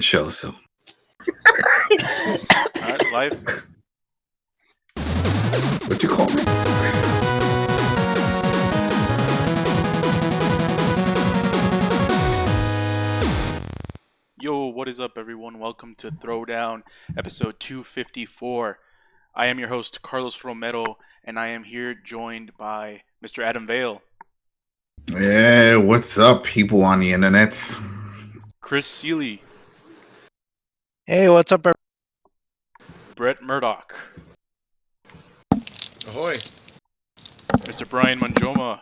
show, so. Alright, live. What you call me? Yo, what is up, everyone? Welcome to Throwdown, episode 254. I am your host, Carlos Romero, and I am here joined by Mr. Adam Vale. Yeah, what's up, people on the internets? Chris Seeley. Hey, what's up, Brett Murdoch. Ahoy. Mr. Brian Manjoma.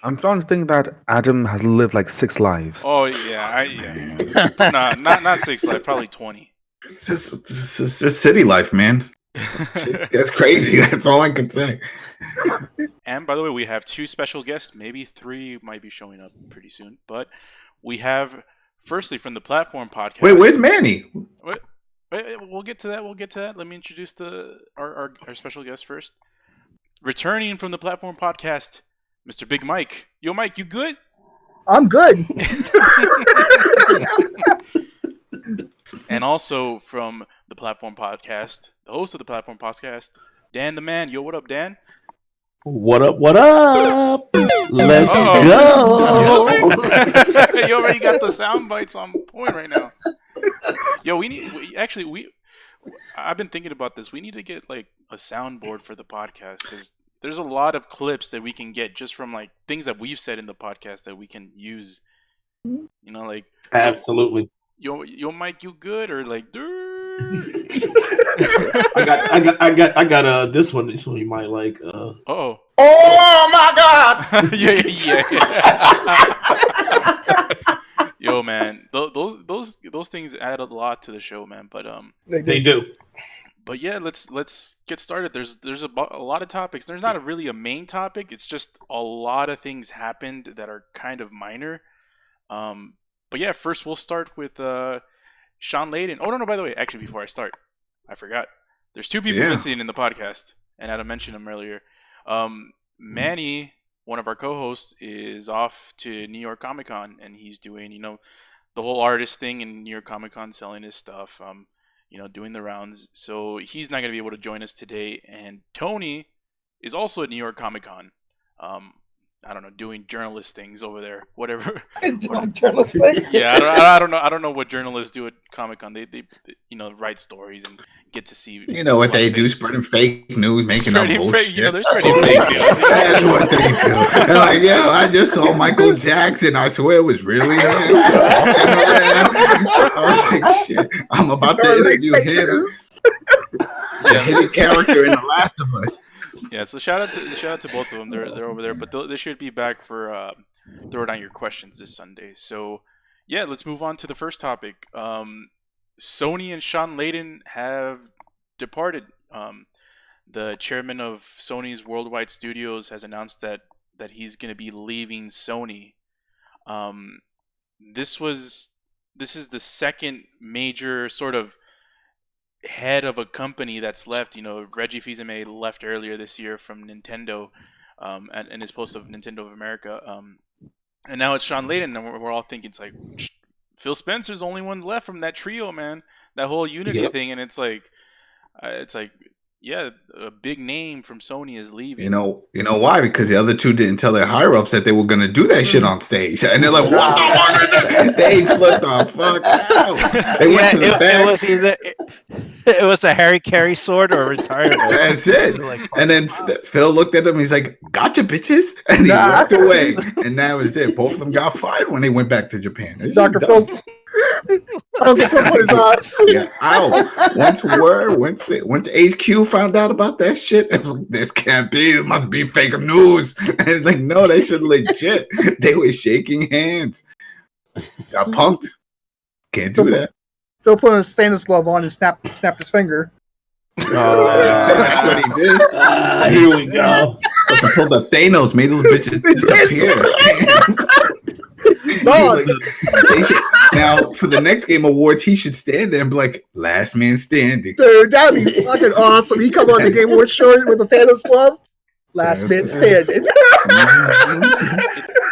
I'm starting to think that Adam has lived like 6 lives. Oh, yeah. Nah, not 6 lives, probably 20. It's just city life, man. That's crazy. That's all I can say. And by the way, we have 2 special guests. Maybe 3 might be showing up pretty soon. But we have, firstly, from the Platform Podcast. Wait, where's Manny? Wait, we'll get to that. Let me introduce our special guest first. Returning from the Platform Podcast, Mr. Big Mike. Yo, Mike, you good? I'm good. And also from the Platform Podcast, the host of the Platform Podcast, Dan the Man. Yo, what up, Dan? What up? Let's go. You already got the sound bites on point right now. Yo, I've been thinking about this. We need to get like a soundboard for the podcast because there's a lot of clips that we can get just from like things that we've said in the podcast that we can use. You know, like Absolutely. Yo, Mike, you good or like? I got this one. This one you might like. Oh my God! yeah. Yo, man, those things add a lot to the show, man. But They do. But yeah, let's get started. There's a lot of topics. There's not really a main topic. It's just a lot of things happened that are kind of minor. But yeah, first we'll start with Shawn Layden. Oh no, by the way, actually before I start, I forgot. There's 2 people missing in the podcast, and Adam mentioned them earlier. Manny, one of our co-hosts, is off to New York Comic Con, and he's doing the whole artist thing in New York Comic Con, selling his stuff. Doing the rounds. So he's not going to be able to join us today. And Tony is also at New York Comic Con. I don't know, doing journalist things over there, whatever. Journalist things? Yeah, I don't know what journalists do at Comic Con. They write stories and get to see. You know what they do? Spreading fake news, making up bullshit. They're spreading fake news. That's what they do. They're like, yo, I just saw Michael Jackson. I swear it was really him. I was like, shit, I'm about to interview him. The hidden character in The Last of Us. Yeah, so shout out to both of them. They're over there, but they should be back for Throw Down Your Questions this Sunday. So yeah, let's move on to the first topic. Sony and Shawn Layden have departed. The chairman of Sony's Worldwide Studios has announced that he's going to be leaving Sony. This is the second major sort of head of a company that's left. Reggie Fils-Aimé left earlier this year from Nintendo, in his post of Nintendo of America, and now it's Shawn Layden, and we're all thinking it's like Phil Spencer's the only one left from that trio, man. That whole Unity thing, and it's like, yeah, a big name from Sony is leaving. You know why? Because the other 2 didn't tell their higher ups that they were gonna do that shit on stage, and they're like, "What the fuck?" They flipped the fuck out. They went to the back. It was a Harry Carey sword or retirement. That's it. And then Phil looked at him. He's like, "Gotcha, bitches," and he walked away. And that was it. Both of them got fired when they went back to Japan. Dr. Phil. Yeah, once HQ found out about that shit, it was like, this can't be. It must be fake news. And it's like, no, that shit legit. They were shaking hands. Got punked. Can't do that. Phil put a stainless glove on and snapped his finger. That's what he did. Here we go. Pulled the Thanos, made those bitches disappear. Now, for the next Game Awards, he should stand there and be like, last man standing. Dude, that'd be fucking awesome. He come on the Game Awards show with the Thanos glove. Last man standing.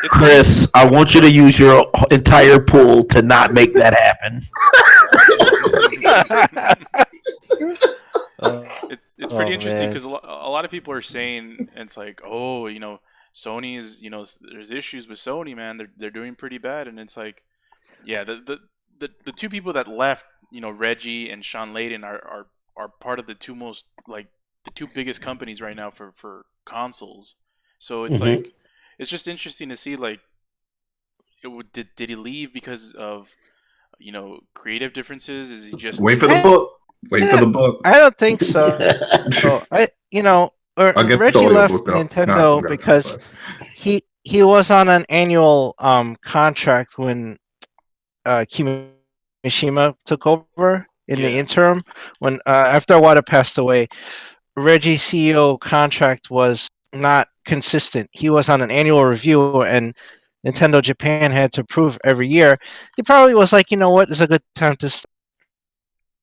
Chris, I want you to use your entire pool to not make that happen. It's pretty interesting man. because a lot of people are saying it's like, oh, Sony is, there's issues with Sony, man. They're doing pretty bad, and it's like, yeah, the two people that left, Reggie and Shawn Layden are part of the two most the two biggest companies right now for consoles. So it's like it's just interesting to see did he leave because of creative differences? Is he just Wait for the book. Wait for the book. I don't think so. I'll get the Reggie audio left book, though. Nintendo No, because he was on an annual contract when Kimishima took over in the interim. When after Iwata passed away, Reggie's CEO contract was not consistent. He was on an annual review, and Nintendo Japan had to approve every year. He probably was like, you know what, it's a good time to step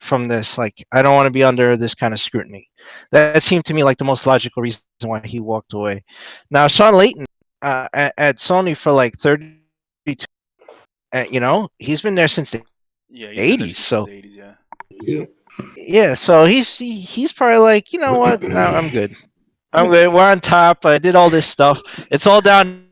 from this. Like, I don't want to be under this kind of scrutiny. That seemed to me like the most logical reason why he walked away. Now, Shawn Layton at Sony for like 32, he's been there since the he's been there 80s. since So the 80s, Yeah. yeah, so he's probably like, you know what? No, I'm good. I'm good. We're on top. I did all this stuff. It's all downhill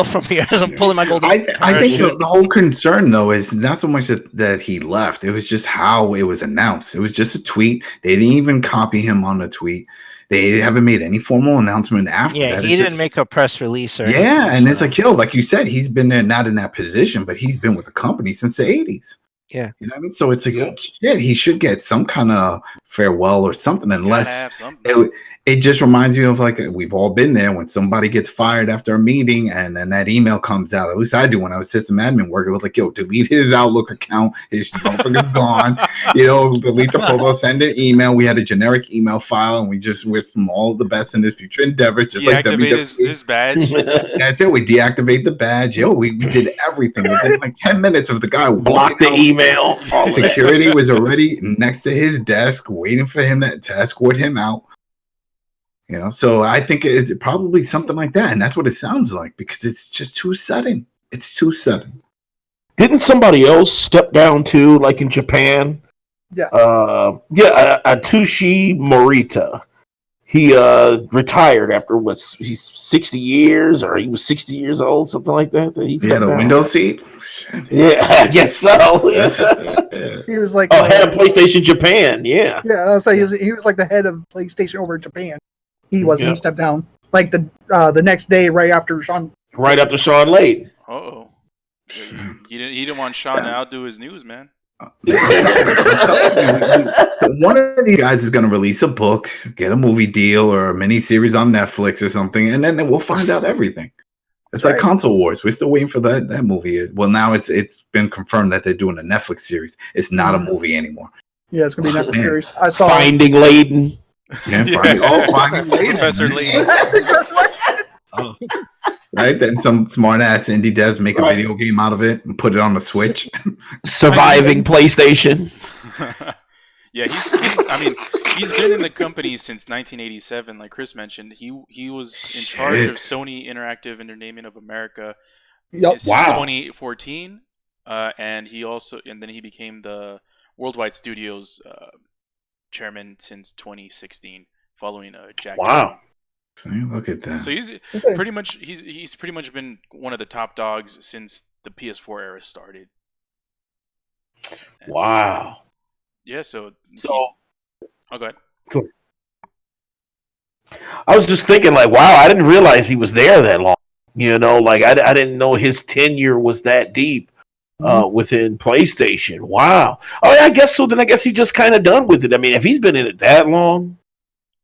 from here. I'm pulling my golden I think parachute. the whole concern, though, is not so much that he left. It was just how it was announced. It was just a tweet. They didn't even copy him on the tweet. They haven't made any formal announcement after Yeah, that. he didn't make a press release or anything. Yeah, and it's so- like, yo, like you said, he's been there, not in that position, but he's been with the company since the 80s. Yeah. You know what I mean? So it's like, shit, he should get some kind of farewell or something, unless it just reminds me of like we've all been there when somebody gets fired after a meeting and then that email comes out. At least I do when I was system admin work. It was like, yo, delete his Outlook account. His phone is gone. Delete the profile, send an email. We had a generic email file and we just wish him all the best in his future endeavors. Just like deactivate his badge. That's it. We deactivate the badge. Yo, we did everything within like 10 minutes of the guy. Block the email. Security was already next to his desk, waiting for him to escort him out. So I think it's probably something like that, and that's what it sounds like because it's just too sudden. It's too sudden. Didn't somebody else step down too, like in Japan? Yeah. Atsushi Morita. He retired after he's 60 years, or he was 60 years old, something like that. He had a window seat. Yeah, I guess so. Yeah. He was like head of PlayStation Japan. Yeah. Yeah, I was saying he was like the head of PlayStation over in Japan. He wasn't. He stepped down like the next day, right after Shawn. Right after Shawn Layden. Uh-oh. He didn't want Shawn to outdo his news, man. So one of these guys is going to release a book, get a movie deal or a mini series on Netflix or something, and then we'll find out everything. It's like Console Wars. We're still waiting for that movie. Well, now it's been confirmed that they're doing a Netflix series. It's not a movie anymore. Yeah, it's going to be a Netflix series. I saw Finding Layden. Finding Layden. Professor Layden. Right? Then some smart ass indie devs make a video game out of it and put it on the Switch. Surviving PlayStation. Yeah, he's been in the company since 1987, like Chris mentioned. He was in charge of Sony Interactive Entertainment of America since 2014, and then he became the Worldwide Studios chairman since 2016, following Jack. Wow. So look at that. So he's pretty much been one of the top dogs since the PS4 era started. Wow. Yeah, oh, go ahead. Cool. I was just thinking, like, wow, I didn't realize he was there that long. I didn't know his tenure was that deep within PlayStation. Wow. Oh, yeah, I guess so. Then I guess he's just kind of done with it. I mean, if he's been in it that long,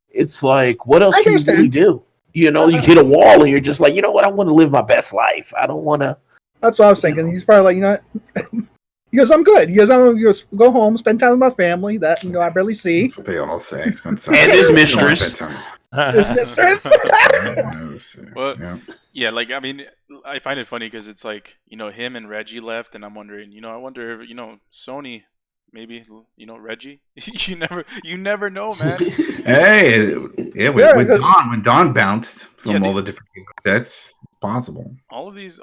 it's like, what else can you really do? You hit a wall and you're just like, you know what? I want to live my best life. I don't want to. That's what I was thinking. He's probably like, he goes, I'm good. He goes, I'm going to go home, spend time with my family that I barely see. That's what they all say. And his mistress. His mistress. Well, I find it funny because it's like, him and Reggie left, and I'm wondering, I wonder if, Sony, maybe, Reggie. you never know, man. Hey, with Don, when Don bounced from all the different sets, possible. All of these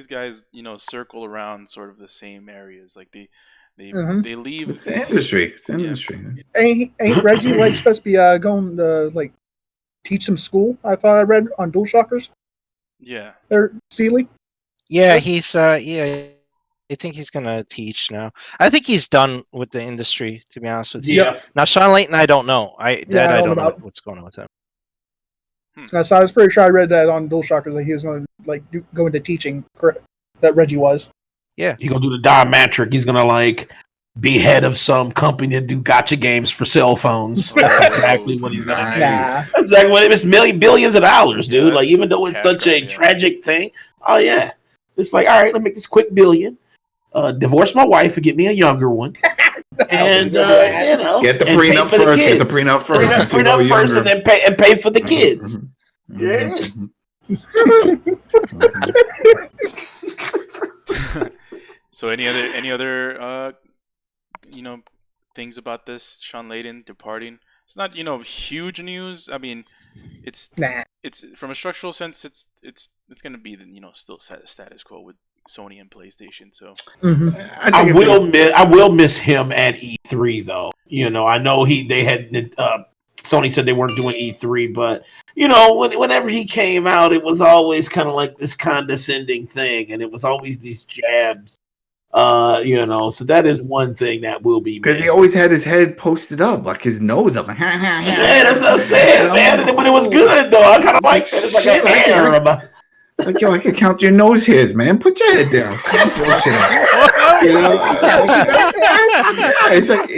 guys, circle around sort of the same areas. Like they leave. It's the industry. It's the industry. Ain't Reggie like supposed to be going to like teach some school? I thought I read on DualShockers. Yeah. There, Seeley. Yeah, he's I think he's gonna teach now. I think he's done with the industry, to be honest with you. Yeah. Now Shawn Layden, I don't know. I don't know what's going on with him. So I was pretty sure I read that on DualShockers that he was going to go into teaching. That Reggie was. Yeah, He's gonna do the diametric. He's gonna like be head of some company that do gotcha games for cell phones. That's exactly what he's gonna do. That's exactly what it is. Billions of dollars, dude. Yeah, like even though it's such a tragic thing, oh yeah, it's like all right, let me make this quick billion. Divorce my wife and get me a younger one, and get the prenup first. Get the prenup first. Prenup first, and then pay for the kids. Yes. So any other things about this Shawn Layden departing? It's not huge news. I mean, it's from a structural sense it's going to be still status quo with Sony and PlayStation. So I will miss him at E3 though. I know they had Sony said they weren't doing E3, but whenever he came out, it was always kind of like this condescending thing, and it was always these jabs. So that is one thing that will be because he always had his head posted up, like his nose up, like yeah, that's what I'm saying, man. But it was good though. I kind of like that. It's like an air about. Like, yo, I can count your nose hairs, man. Put your head down. It's like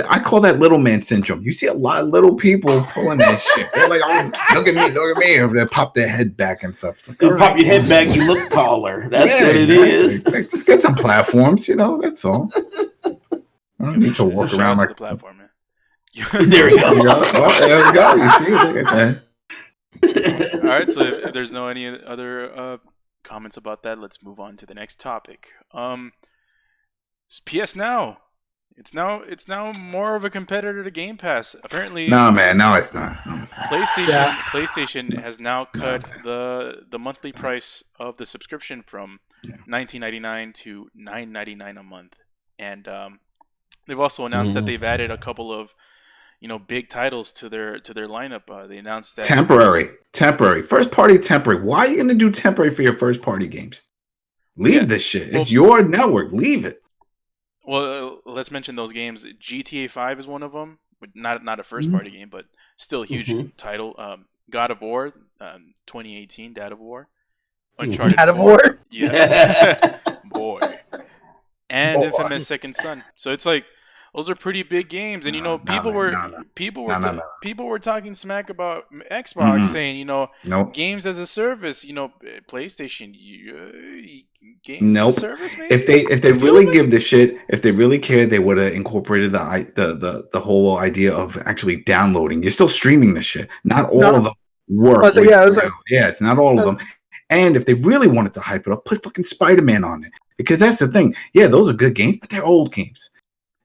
I call that little man syndrome. You see a lot of little people pulling that shit. They're like, oh, look at me. Or they pop their head back and stuff. Like, you pop your head back, you look taller. That's what it is. Just get some platforms, that's all. I don't need to walk around like the platform, man. There we go. There we go. You see, look at that. All right, so if there's any other comments about that, let's move on to the next topic. PS Now. It's now more of a competitor to Game Pass. Apparently, no, man, no, it's not. PlayStation has now cut the monthly price of the subscription from $19.99 to $9.99 a month, and they've also announced that they've added a couple of big titles to their lineup. They announced that temporary, first party temporary. Why are you going to do temporary for your first party games? Leave this shit. It's your network. Leave it. Well, let's mention those games. GTA 5 is one of them, but not a first party game, but still a huge title. God of War, 2018, Dad of War, Uncharted. Dad of War, yeah, boy, and Infamous Second Son. So it's like. Those are pretty big games, and people were talking smack about Xbox, saying nope. games as a service, PlayStation, games as a service. Maybe? If they really give the shit, if they really cared, they would have incorporated the whole idea of actually downloading. You're still streaming the shit. Not all of them work. It's not all of them. And if they really wanted to hype it up, put fucking Spider-Man on it, because that's the thing. Yeah, those are good games, but they're old games.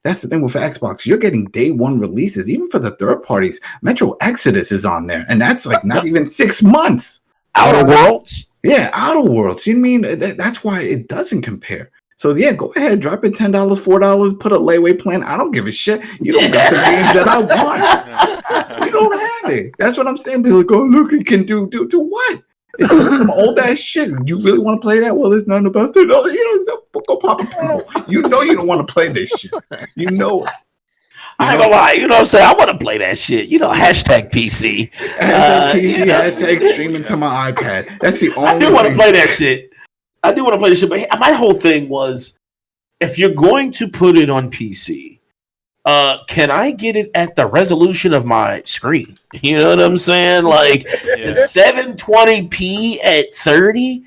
That's the thing with Xbox. You're getting day one releases, even for the third parties. Metro Exodus is on there, and that's like not even 6 months. Outer Worlds? Yeah, Outer Worlds. You know what I mean? That's why it doesn't compare. So yeah, go ahead, drop it $10, $4, put a layaway plan. I don't give a shit. You don't got the games that I want. You don't have it. That's what I'm saying. People go, look, it can do what? It's some old ass shit. You really want to play that? Well, there's nothing about that. No, go pop a pill. You don't want to play this shit. You know it. I ain't gonna lie. You know what I'm saying? I want to play that shit. Hashtag PC. Hashtag streaming to my iPad. That's the only. I do want to play that shit. But my whole thing was, if you're going to put it on PC, can I get it at the resolution of my screen? You know what I'm saying? Like 720p at 30?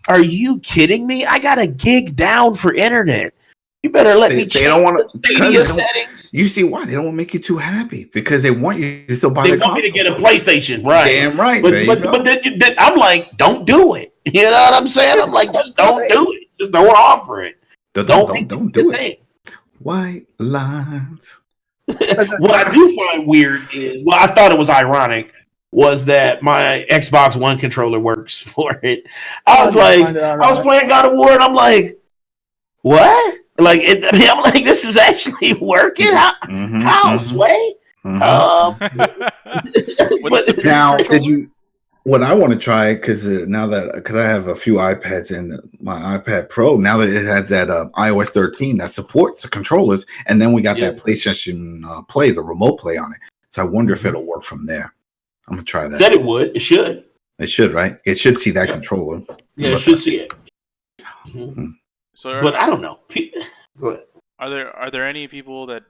Are you kidding me? I got a gig down for internet. You better let me check. They don't want to Stadia settings. You see why? They don't want to make you too happy because they want you to still buy They want me to get a PlayStation, right? Damn right. But then I'm like, don't do it. You know what I'm saying? I'm like, just don't do it. Just don't offer it. Don't do it. White lines. What I do find weird is, I thought it was ironic was that my Xbox One controller works for it. I was playing God of War, and I'm like, what? Like, I'm like, this is actually working. How Sway? With a superior Now, controller? What I want to try, because I have a few iPads and my iPad Pro, now that it has that iOS 13 that supports the controllers, and then we got that PlayStation Play, the remote play on it. So I wonder if it'll work from there. I'm gonna try that. Said it would. It should. It should, right? It should see that controller. Yeah, it should see it. Mm-hmm. So, but I don't know. Go ahead. Are there any people that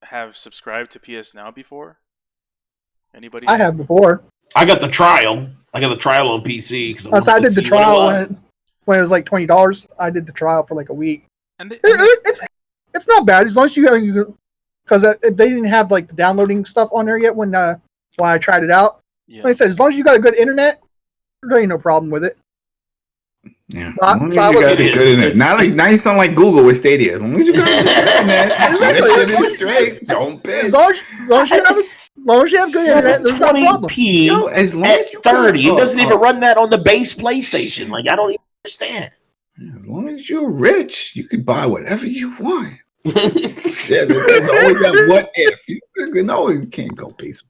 have subscribed to PS Now before? Anybody? I have before. I got the trial. I got the trial on PC. So I did the trial when it was like $20. I did the trial for like a week. It's not bad as long as you because they didn't have like the downloading stuff on there yet when I tried it out. Yeah. Like I said, as long as you got a good internet, there ain't no problem with it. Yeah, as long as you got a good internet. Now you sound like Google with Stadia. As long as you got good internet, that shit is straight. Don't bitch. As long as you have good internet, there's no problem. Yo, as long as you 30, it doesn't even run that on the base PlayStation. Like I don't even understand. As long as you're rich, you can buy whatever you want. Yeah, there's always that what if. You can't go base.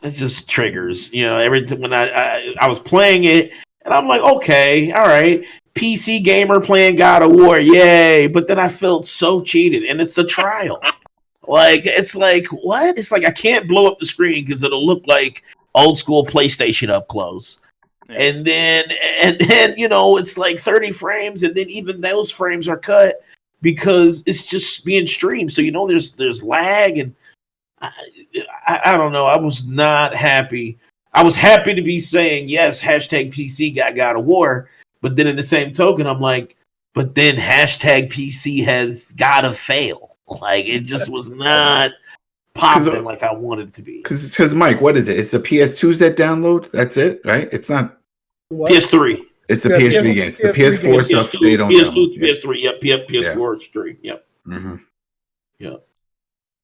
It's just triggers, every time when I was playing it, and I'm like, okay, all right, PC gamer playing God of War, yay! But then I felt so cheated, and it's a trial. Like it's like what? It's like I can't blow up the screen because it'll look like old school PlayStation up close, and then it's like 30 frames, and then even those frames are cut because it's just being streamed. So there's lag and. I don't know. I was not happy. I was happy to be saying yes. Hashtag PC got God of War, but then in the same token, I'm like, but then hashtag PC has gotta fail. Like it just was not popping like I wanted it to be. Because Mike, what is it? It's the PS2s that download. That's it, right? It's not PS3. It's the PS3 games. The PS4 stuff they don't. PS2, PS3. Yep. PS4 is 3. Yep. Mm-hmm. Yep.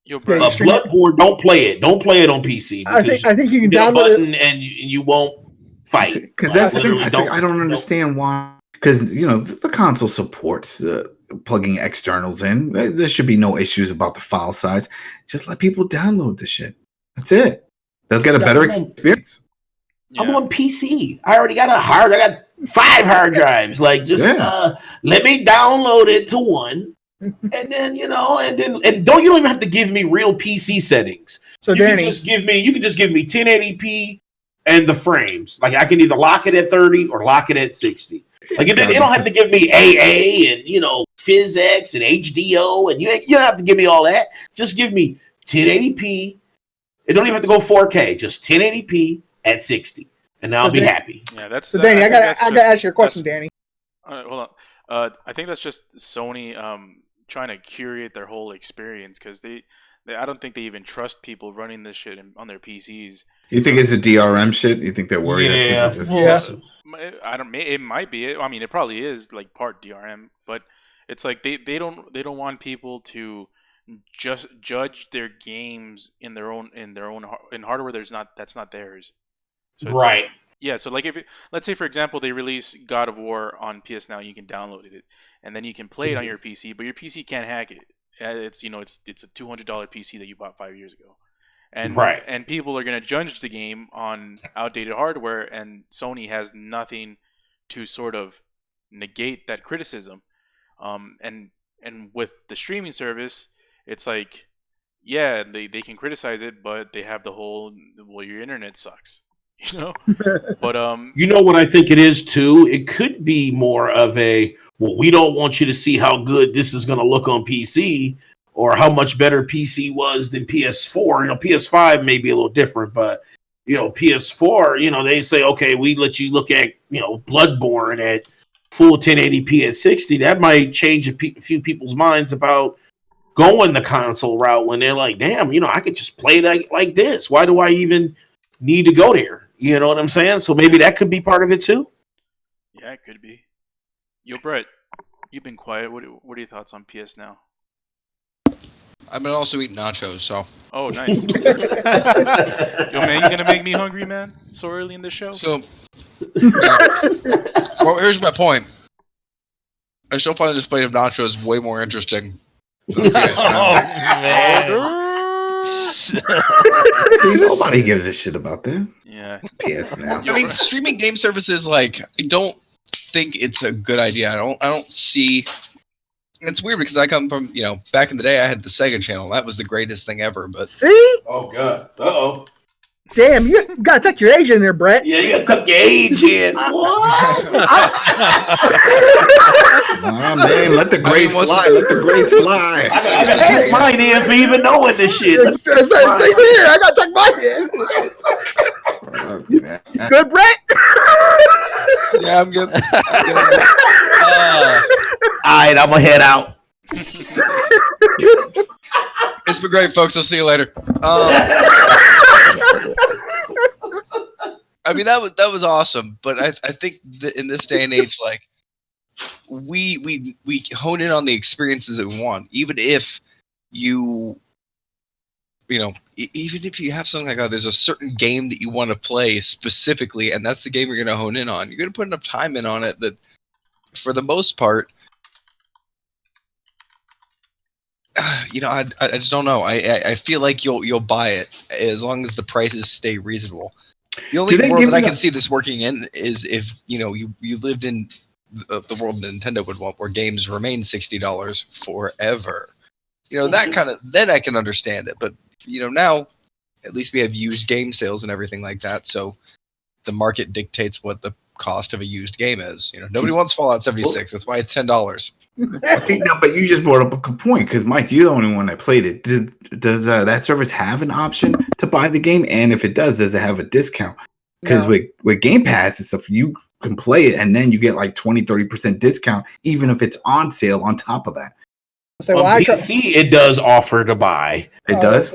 Bloodborne, don't play it. Don't play it on PC. I think you can download it and you won't fight. Because that's the thing. I don't understand why. Because the console supports plugging externals in. There should be no issues about the file size. Just let people download the shit. That's it. They'll get a better experience. Yeah. I'm on PC. I already got I got 5 hard drives. Like just let me download it to one. And then and don't even have to give me real PC settings. So you can just give me 1080p and the frames. Like I can either lock it at 30 or lock it at 60. Like it don't have to give me AA and PhysX and HDO and you don't have to give me all that. Just give me 1080p. It don't even have to go 4K. Just 1080p at 60, and I'll be happy. Yeah, that's so. Danny, I gotta ask you a question, Danny. Hold on. I think that's just Sony trying to curate their whole experience because I don't think they even trust people running this shit on their PCs. You think it's a DRM shit? You think they're worried? Yeah. It might be. I mean, it probably is like part DRM, but it's like they don't want people to just judge their games in hardware that's not theirs. So right. Like, yeah, so like let's say for example they release God of War on PS Now, you can download it and then you can play it on your PC, but your PC can't hack it. It's it's a $200 PC that you bought 5 years ago, and people are gonna judge the game on outdated hardware, and Sony has nothing to sort of negate that criticism. And with the streaming service, it's like, yeah, they can criticize it, but they have the whole your internet sucks. But what I think it is too? It could be more of a we don't want you to see how good this is going to look on PC or how much better PC was than PS4. PS5 may be a little different, but PS4, they say, okay, we let you look at Bloodborne at full 1080p at 60. That might change a few people's minds about going the console route when they're like, damn, I could just play like this. Why do I even need to go there? You know what I'm saying? So maybe that could be part of it too. Yeah, it could be. Yo, Brett, you've been quiet. What are your thoughts on PS Now? I've been also eating nachos, so. Oh, nice. Yo, man, you gonna make me hungry, man? So early in the show. So, well, here's my point. I still find this plate of nachos way more interesting. See, nobody gives a shit about that. Yeah. PS Now. I mean, streaming game services, like, I don't think it's a good idea. I don't see. It's weird because I come from, back in the day, I had the Sega channel. That was the greatest thing ever. But see? Oh god. Uh-oh. Damn, you gotta tuck your age in there, Brett. Yeah, you gotta tuck your age in. What? Oh, man, let the grace fly. Let the grace fly. I gotta tuck mine in for even knowing this shit. Same here. I gotta tuck mine in. Good, Brett? yeah, I'm good. Alright, I'm gonna head out. It's been great, folks. I'll see you later. I mean, that was awesome, but I think that in this day and age, like, we hone in on the experiences that we want, even if even if you have something like that, there's a certain game that you want to play specifically, and that's the game you're going to hone in on. You're going to put enough time in on it that, for the most part, I just don't know. I feel like you'll buy it as long as the prices stay reasonable. The only world that I can see this working in is if you lived in the world Nintendo would want, where games remain $60 forever. That kind of, then I can understand it. But now at least we have used game sales and everything like that. So the market dictates what the cost of a used game is. Nobody wants Fallout 76. That's why it's $10. No, but you just brought up a good point, because Mike, you're the only one that played it. Does that service have an option to buy the game? And if it does it have a discount? Because with Game Pass and stuff, you can play it and then you get like 20-30% discount, even if it's on sale on top of that. So on PC, it does offer to buy. It does?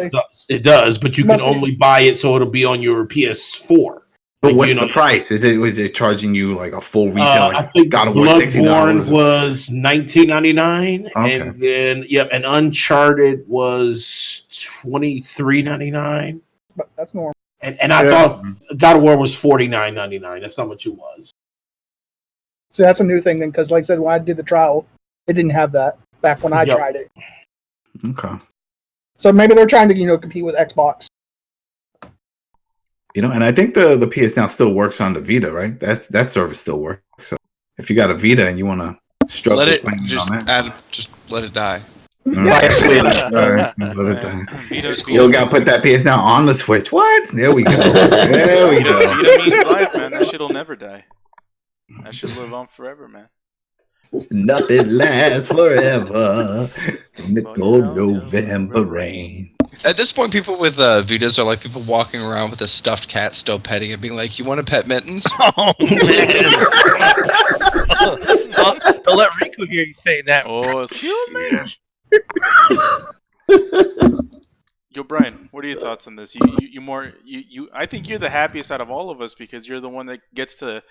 It does, but you can only buy it so it'll be on your PS4. But what's the price? Was it charging you like a full retail? I think God of War $60 was $19.99, and then and Uncharted was $23.99. But that's normal. And I thought God of War was $49.99. That's not what it was. So that's a new thing then, because like I said, when I did the trial, it didn't have that back when I tried it. Okay. So maybe they're trying to compete with Xbox. And I think the PS Now still works on the Vita, right? That service still works. So if you got a Vita and you want to struggle, just let it die. Let it die. You got to put that PS Now on the Switch. What? There we go. Vita means life, man. That shit'll never die. That should live on forever, man. Nothing lasts forever in the cold November rain. At this point, people with Vitas are like people walking around with a stuffed cat still petting it, being like, "You want to pet Mittens?" Oh man! Don't let Riku hear you say that. Oh, excuse me. Yo, Brian, what are your thoughts on this? You I think you're the happiest out of all of us because you're the one that gets to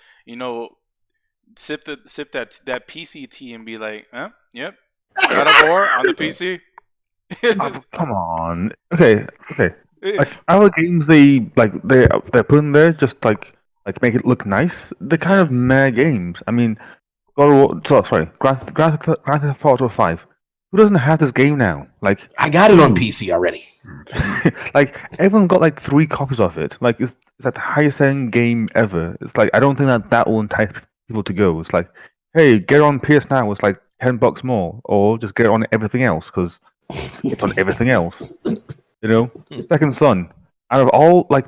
sip that PCT and be like, yep, God of War on the PC. Come on. Okay. Like our games, they're put in there just like make it look nice. They're kind of meh games. I mean, Grand Theft Auto 5. Who doesn't have this game now? Like, I got it on PC already. Like everyone's got like 3 copies of it. Like it's like the highest end game ever. It's like I don't think that will entice people to go. It's like, hey, get it on PS Now. It's like $10 more, or just get it on everything else because it's on everything else. Second Son. Out of all like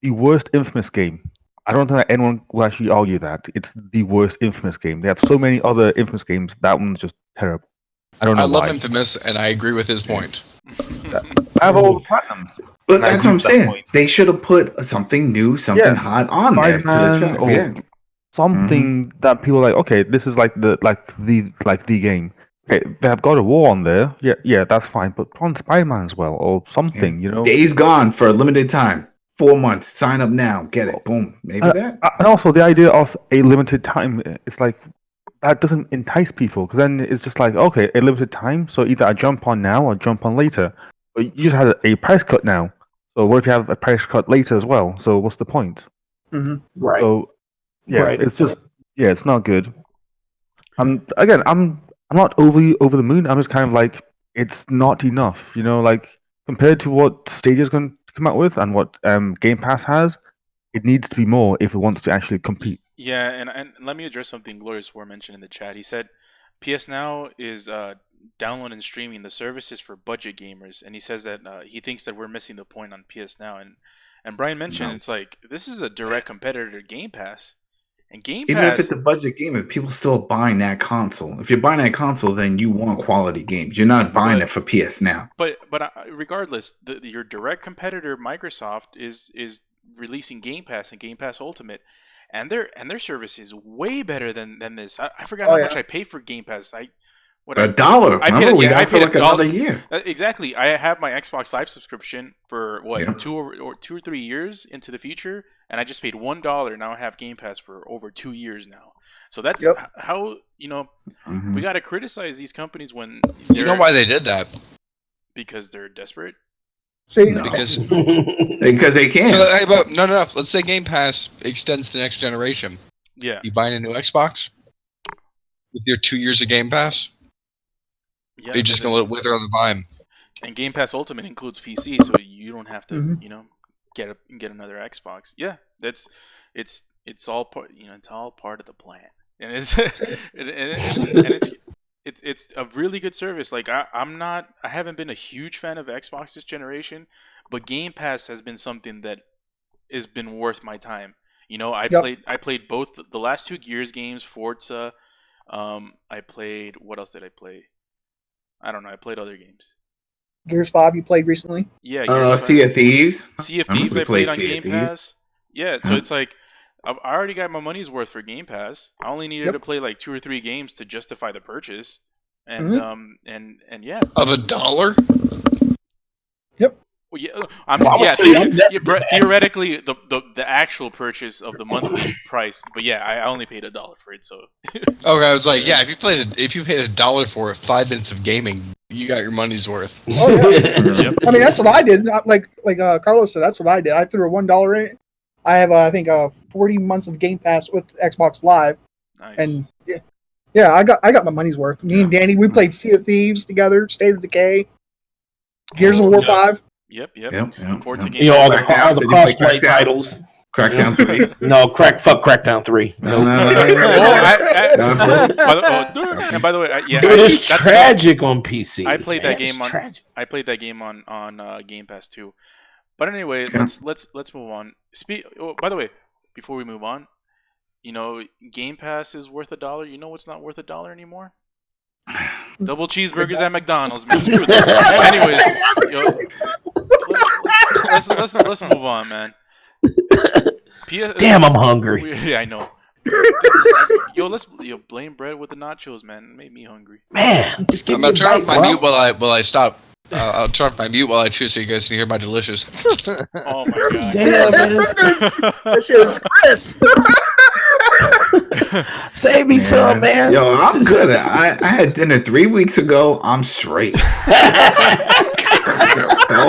the worst Infamous game, I don't think that anyone will actually argue that it's the worst Infamous game. They have so many other Infamous games. That one's just terrible. I don't know why. I love Infamous, and I agree with his point. I have all the platinums. But that's what I'm saying. They should have put something new, something hot on there. Something that people are like, okay, this is like the game. Okay, they have God of War on there. Yeah, that's fine. But put on Spider-Man as well, or something. Days Gone for a limited time, 4 months. Sign up now, get it. Boom. Maybe that. And also the idea of a limited time. It's like that doesn't entice people because then it's just like, okay, a limited time, so either I jump on now or jump on later. But you just had a price cut now, so what if you have a price cut later as well? So what's the point? Mm-hmm. Right. So yeah, Right. it's just it's not good. Again, I'm not over the moon. I'm just kind of like it's not enough, like compared to what Stadia's going to come out with and what Game Pass has. It needs to be more if it wants to actually compete. Yeah, and let me address something Glorious War mentioned in the chat. He said PS Now is download and streaming. The service is for budget gamers, and he says that he thinks that we're missing the point on PS Now. And Brian mentioned it's like this is a direct competitor to Game Pass, and Game Pass. Even if it's a budget game, if people still buying that console. If you're buying that console, then you want quality games. You're not buying it for PS Now. But regardless, your direct competitor Microsoft is releasing Game Pass and Game Pass Ultimate, and their service is way better than this. I forgot how much I pay for Game Pass. $1. I paid another year. Exactly. I have my Xbox Live subscription for 2 or 3 years into the future, and I just paid $1. Now I have Game Pass for over 2 years now. So that's how we got to criticize these companies when you know why they did that? Because they're desperate. Because they can. So, no. Let's say Game Pass extends to the next generation. Yeah. You buying a new Xbox with your 2 years of Game Pass? Yeah. You're just gonna let it wither on the vine. And Game Pass Ultimate includes PC, so you don't have to, get another Xbox. Yeah, it's all part. It's all part of the plan, and it's a really good service. Like I haven't been a huge fan of Xbox this generation, but Game Pass has been something that has been worth my time. I played both the last 2 Gears games, Forza. I played, what else did I play? I don't know. I played other games. Gears 5 you played recently? Yeah. Sea of Thieves. Sea of Thieves I played on Game Pass. Yeah, so it's like I already got my money's worth for Game Pass. I only needed to play like 2 or 3 games to justify the purchase. And yeah. Of $1? Yep. Well, theoretically the actual purchase of the monthly price, but yeah, I only paid $1 for it. So okay, I was like, yeah, if you paid $1 for it, 5 minutes of gaming, you got your money's worth. Oh yeah. Yep. I mean, that's what I did. Like Carlos said, that's what I did. I threw a $1 in. I have I think 40 months of Game Pass with Xbox Live, and yeah, I got my money's worth. Me and Danny, we played Sea of Thieves together, State of Decay, Gears of War 5. Yep. Forza Game All the crossplay titles. Crackdown 3. No, Crackdown 3. No. And by the way, it's tragic on PC. I played that game on Game Pass too. But anyway, let's move on. By the way, before we move on, Game Pass is worth $1. You know what's not worth $1 anymore? Double cheeseburgers at McDonald's, man. Screw that. Anyways, let's move on, man. Damn, I'm hungry. Yeah, I know. Let's blame bread with the nachos, man. It made me hungry. Man, just give I'm me gonna turn off my mute while I stop. I'll turn off my mute while I chew so you guys can hear my delicious. Oh my god. Damn, man. That shit is Chris. Save me some, man. Yo, I'm good. I had dinner 3 weeks ago. I'm straight. Go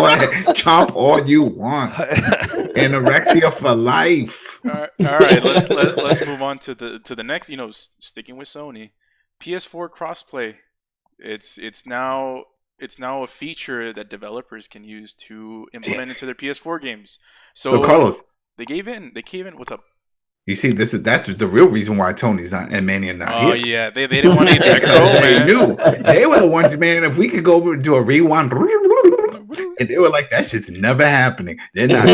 ahead, chomp all you want. Anorexia for life. All right. Let's move on to the next. Sticking with Sony, PS4 crossplay. It's now a feature that developers can use to implement into their PS4 games. So Carlos, they gave in. What's up? You see, that's the real reason why Tony's not and Manny are not here. Oh yeah, they didn't want to eat that crow, They man. knew. They were the ones, man. If we could go over and do a rewind, and they were like, "That shit's never happening." They're not.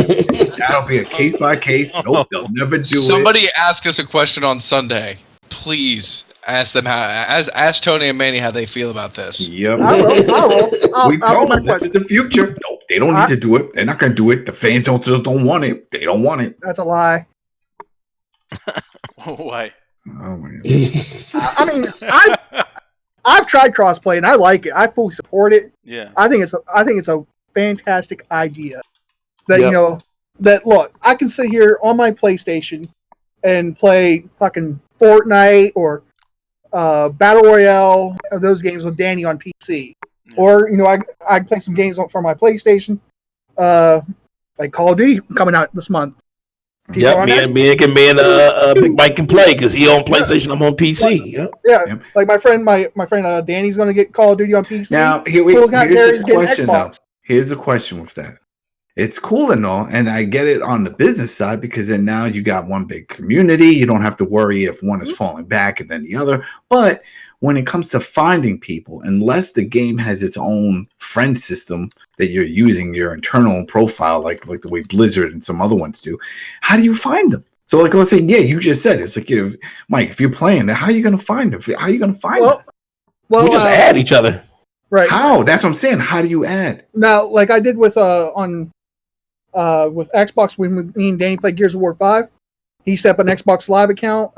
That'll be a case by case. Nope, they'll never do it. Somebody asked us a question on Sunday. Please ask them ask Tony and Manny how they feel about this. Yep. I will. We told them this is the future. Nope, they don't need to do it. They're not going to do it. The fans don't want it. They don't want it. That's a lie. Why? Oh my God. I mean, I've tried crossplay and I like it. I fully support it. Yeah. I think it's a fantastic idea. That that look, I can sit here on my PlayStation and play fucking Fortnite or Battle Royale, those games with Danny on PC. Yeah. Or, I'd play some games for my PlayStation, like Call of Duty coming out this month. Yep, me and Big Mike can play because he on PlayStation, I'm on PC. Like my friend Danny's going to get Call of Duty on PC. Now, here's the question, though. Here's the question with that. It's cool and all, and I get it on the business side because then now you got one big community. You don't have to worry if one is falling back and then the other. But when it comes to finding people, unless the game has its own friend system that you're using your internal profile, like the way Blizzard and some other ones do, how do you find them? So, like, let's say, you just said it's like, Mike, if you're playing, how are you going to find them? How are you going to find them? Well, we just add each other. Right. How? That's what I'm saying. How do you add? Now, like I did with Xbox, when me and Danny played Gears of War 5, he set up an Xbox Live account,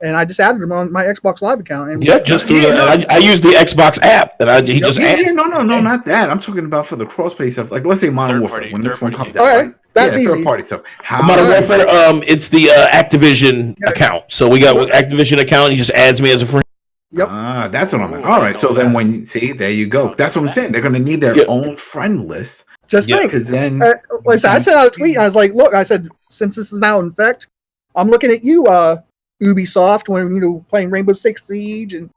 and I just added him on my Xbox Live account. And just through I use the Xbox app that he just added. No, not that. I'm talking about for the crossplay stuff. Like, let's say Modern Warfare, when this one comes out. Okay, that's easy. Third party stuff. Modern Warfare, it's the Activision account. So we got Activision account. He just adds me as a friend. Yep. That's what I'm at. All right. So then when you see, there you go. That's what I'm saying. They're going to need their own friend list. Just think, because then listen, I sent out a tweet. I was like, look, I said, since this is now in effect, I'm looking at you, Ubisoft, when playing Rainbow Six Siege and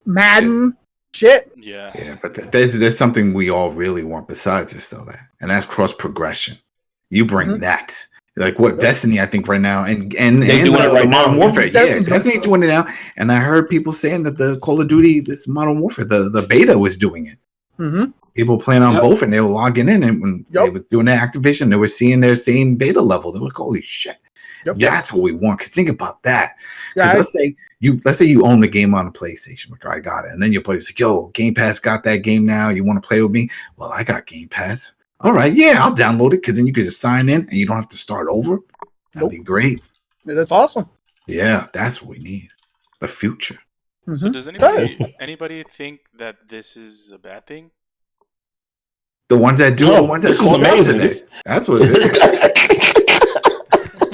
Madden, shit. Yeah, but there's something we all really want besides this, though, and that's cross progression. You bring that. Like what Destiny, I think right now, and they doing it right now. Modern Warfare, Destiny's doing it now. And I heard people saying that the Call of Duty, this Modern Warfare, the beta was doing it. Mm-hmm. People playing on both, and they were logging in, and when they were doing their activation, they were seeing their same beta level. They were like, "Holy shit, that's what we want." Because think about that. Let's say you own the game on the PlayStation. Like, I got it, and then your buddy's like, "Yo, Game Pass got that game now. You want to play with me?" Well, I got Game Pass. All right, I'll download it because then you can just sign in and you don't have to start over. That'd be great. Yeah, that's awesome. Yeah, that's what we need. The future. Mm-hmm. So does anybody think that this is a bad thing? The ones that do, the ones that call out today. That's what it is.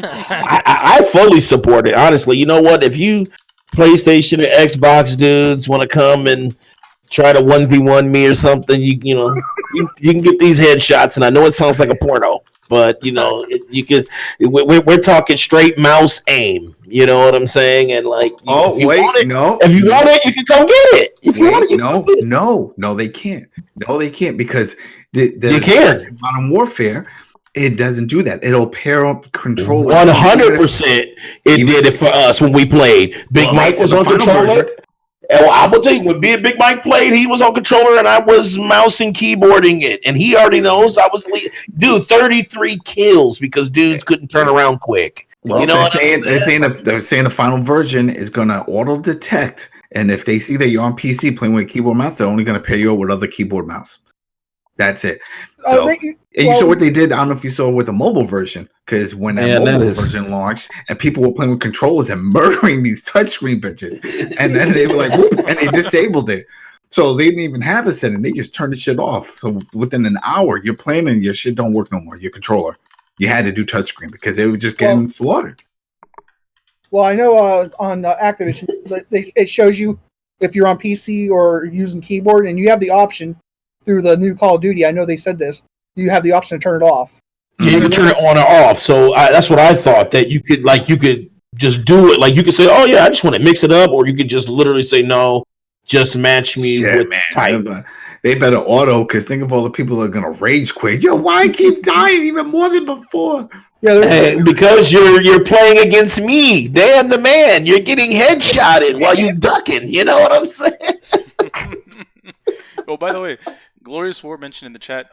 I fully support it. Honestly, you know what? If you PlayStation or Xbox dudes want to come and try to 1v1 me or something, you can get these headshots, and I know it sounds like a porno, but you could. We're talking straight mouse aim. You know what I'm saying? And like, if you want it, you can come get it. If you want it, no, they can't. No, they can't because you can. Modern Warfare, it doesn't do that. It'll pair up controller. 100%. It did it for us when we played. Big Mike was on controller. Well, I will tell you, when Big Mike played, he was on controller and I was mouse and keyboarding it. And he already knows I was 33 kills because dudes couldn't turn around quick. Well, they're saying the final version is going to auto detect, and if they see that you're on PC playing with a keyboard mouse, they're only going to pair you up with other keyboard mouse. That's it. So, you saw what they did. I don't know if you saw with the mobile version, because when that mobile version launched, and people were playing with controllers and murdering these touchscreen bitches, and then they were like, whoop, and they disabled it. So they didn't even have a setting; they just turned the shit off. So within an hour, you're playing and your shit don't work no more. Your controller, you had to do touchscreen because they were just getting slaughtered. Well, I know on Activision, it shows you if you're on PC or using keyboard, and you have the option. Through the new Call of Duty, I know they said this. You have the option to turn it off. Yeah, you can turn it on or off. So that's what I thought, that you could just do it. Like you could say, "Oh yeah, I just want to mix it up," or you could just literally say, "No, just match me with type." They better auto, because think of all the people that are gonna rage quit. Yo, why I keep dying even more than before? Yeah, because you're playing against me, Dan the man. You're getting headshotted while you ducking. You know what I'm saying? Oh, by the way. Glorious War mentioned in the chat,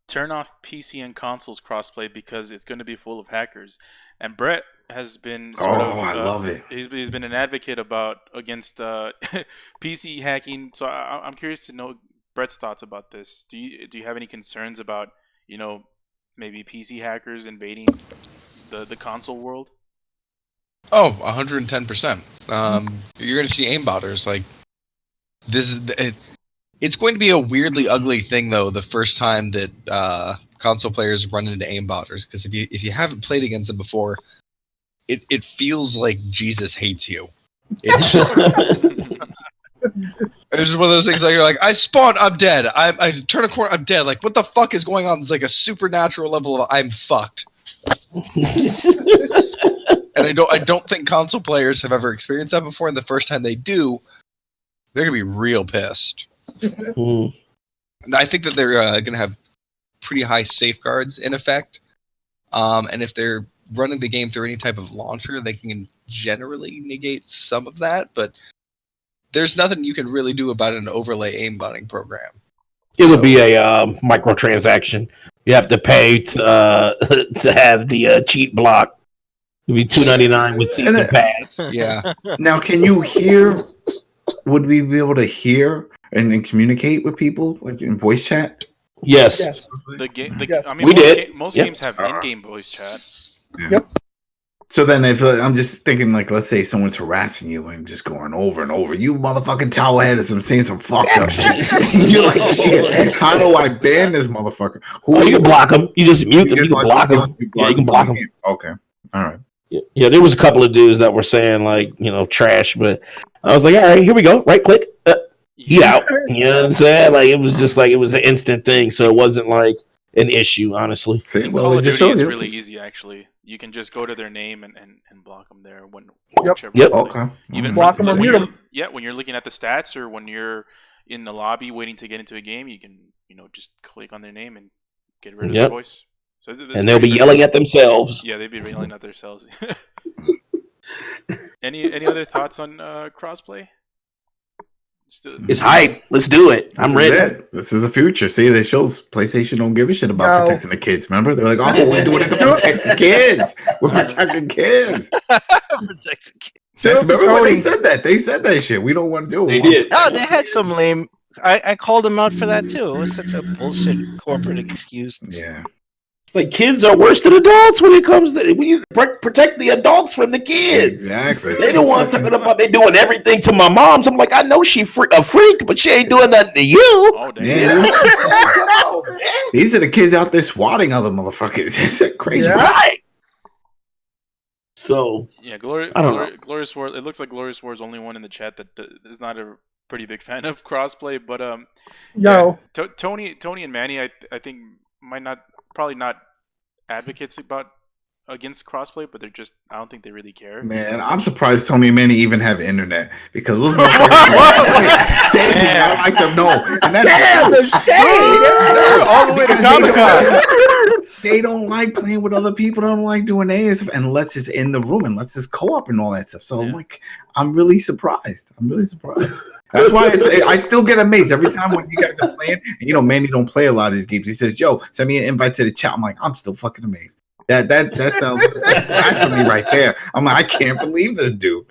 turn off PC and consoles crossplay because it's going to be full of hackers. And Brett has been I love it. He's been an advocate against PC hacking. So I'm curious to know Brett's thoughts about this. Do you have any concerns about maybe PC hackers invading the console world? Oh, 110%. You're going to see aimbotters. Like this is It's going to be a weirdly ugly thing, though, the first time that console players run into aimbotters, because if you haven't played against them before, it feels like Jesus hates you. It's just one of those things like you're like, I spawn, I'm dead. I turn a corner, I'm dead. Like, what the fuck is going on? It's like a supernatural level of I'm fucked. And I don't think console players have ever experienced that before. And the first time they do, they're gonna be real pissed. And I think that they're gonna have pretty high safeguards in effect. And if they're running the game through any type of launcher, they can generally negate some of that. But there's nothing you can really do about an overlay aimbotting program. It would be a microtransaction. You have to pay to have the cheat block. It would be $2.99 with season pass. Yeah. Now, can you hear? Would we be able to hear and communicate with people like in voice chat? Yes. I mean, most games have in-game voice chat. Yeah. Yep. So then, if I'm just thinking, like, let's say someone's harassing you and just going over and over, you motherfucking towelhead, as I'm saying some fucked up shit. You're like, shit. How do I ban this motherfucker? You can block him. You just mute them. You can block them. Yeah, you can block them. Okay. All right. Yeah, there was a couple of dudes that were saying like, trash, but I was like, all right, here we go. Right click, get out. You know what I'm saying? Like, it was just like, it was an instant thing, so it wasn't like an issue, honestly. Call of Duty is really easy, actually. You can just go to their name and block them there whichever. Yep. Okay. Even block them or mute them. Yeah, when you're looking at the stats or when you're in the lobby waiting to get into a game, you can just click on their name and get rid of their voice. So and they'll be yelling at themselves. Yeah, they'd be yelling at themselves. Any other thoughts on crossplay? It's hype. Let's do it. I'm ready. This is the future. See, they shows PlayStation don't give a shit about protecting the kids. Remember, they're like, "Oh, we're doing it to protect the kids. We're protecting kids." Remember when they said that? They said that shit. We don't want to do it. They did. Oh, they had some lame. I called them out for that too. It was such a bullshit corporate excuse. Yeah. It's like kids are worse than adults when it comes to when you protect the adults from the kids. Exactly. They the ones talking about they doing everything to my moms. I'm like, I know she a freak, but she ain't doing nothing to you. Oh, damn. Yeah. These are the kids out there swatting other motherfuckers. It's crazy. Yeah. Right. So yeah, Glorious War. It looks like Glorious War is the only one in the chat that is not a pretty big fan of crossplay. But no, yeah, Tony and Manny, I think probably not advocates against crossplay, but I don't think they really care. Man, I'm surprised Tony and Manny even have internet because those motherfuckers they do not like them. No, and that's the shade all the way to Comic-Con. They don't like playing with other people. They don't like doing any stuff unless it's in the room, unless it's co-op and all that stuff. So I'm really surprised. That's why I still get amazed every time when you guys are playing. And, Manny don't play a lot of these games. He says, "Yo, send me an invite to the chat." I'm like, I'm still fucking amazed. That sounds blasphemy right there. I'm like, I can't believe this dude.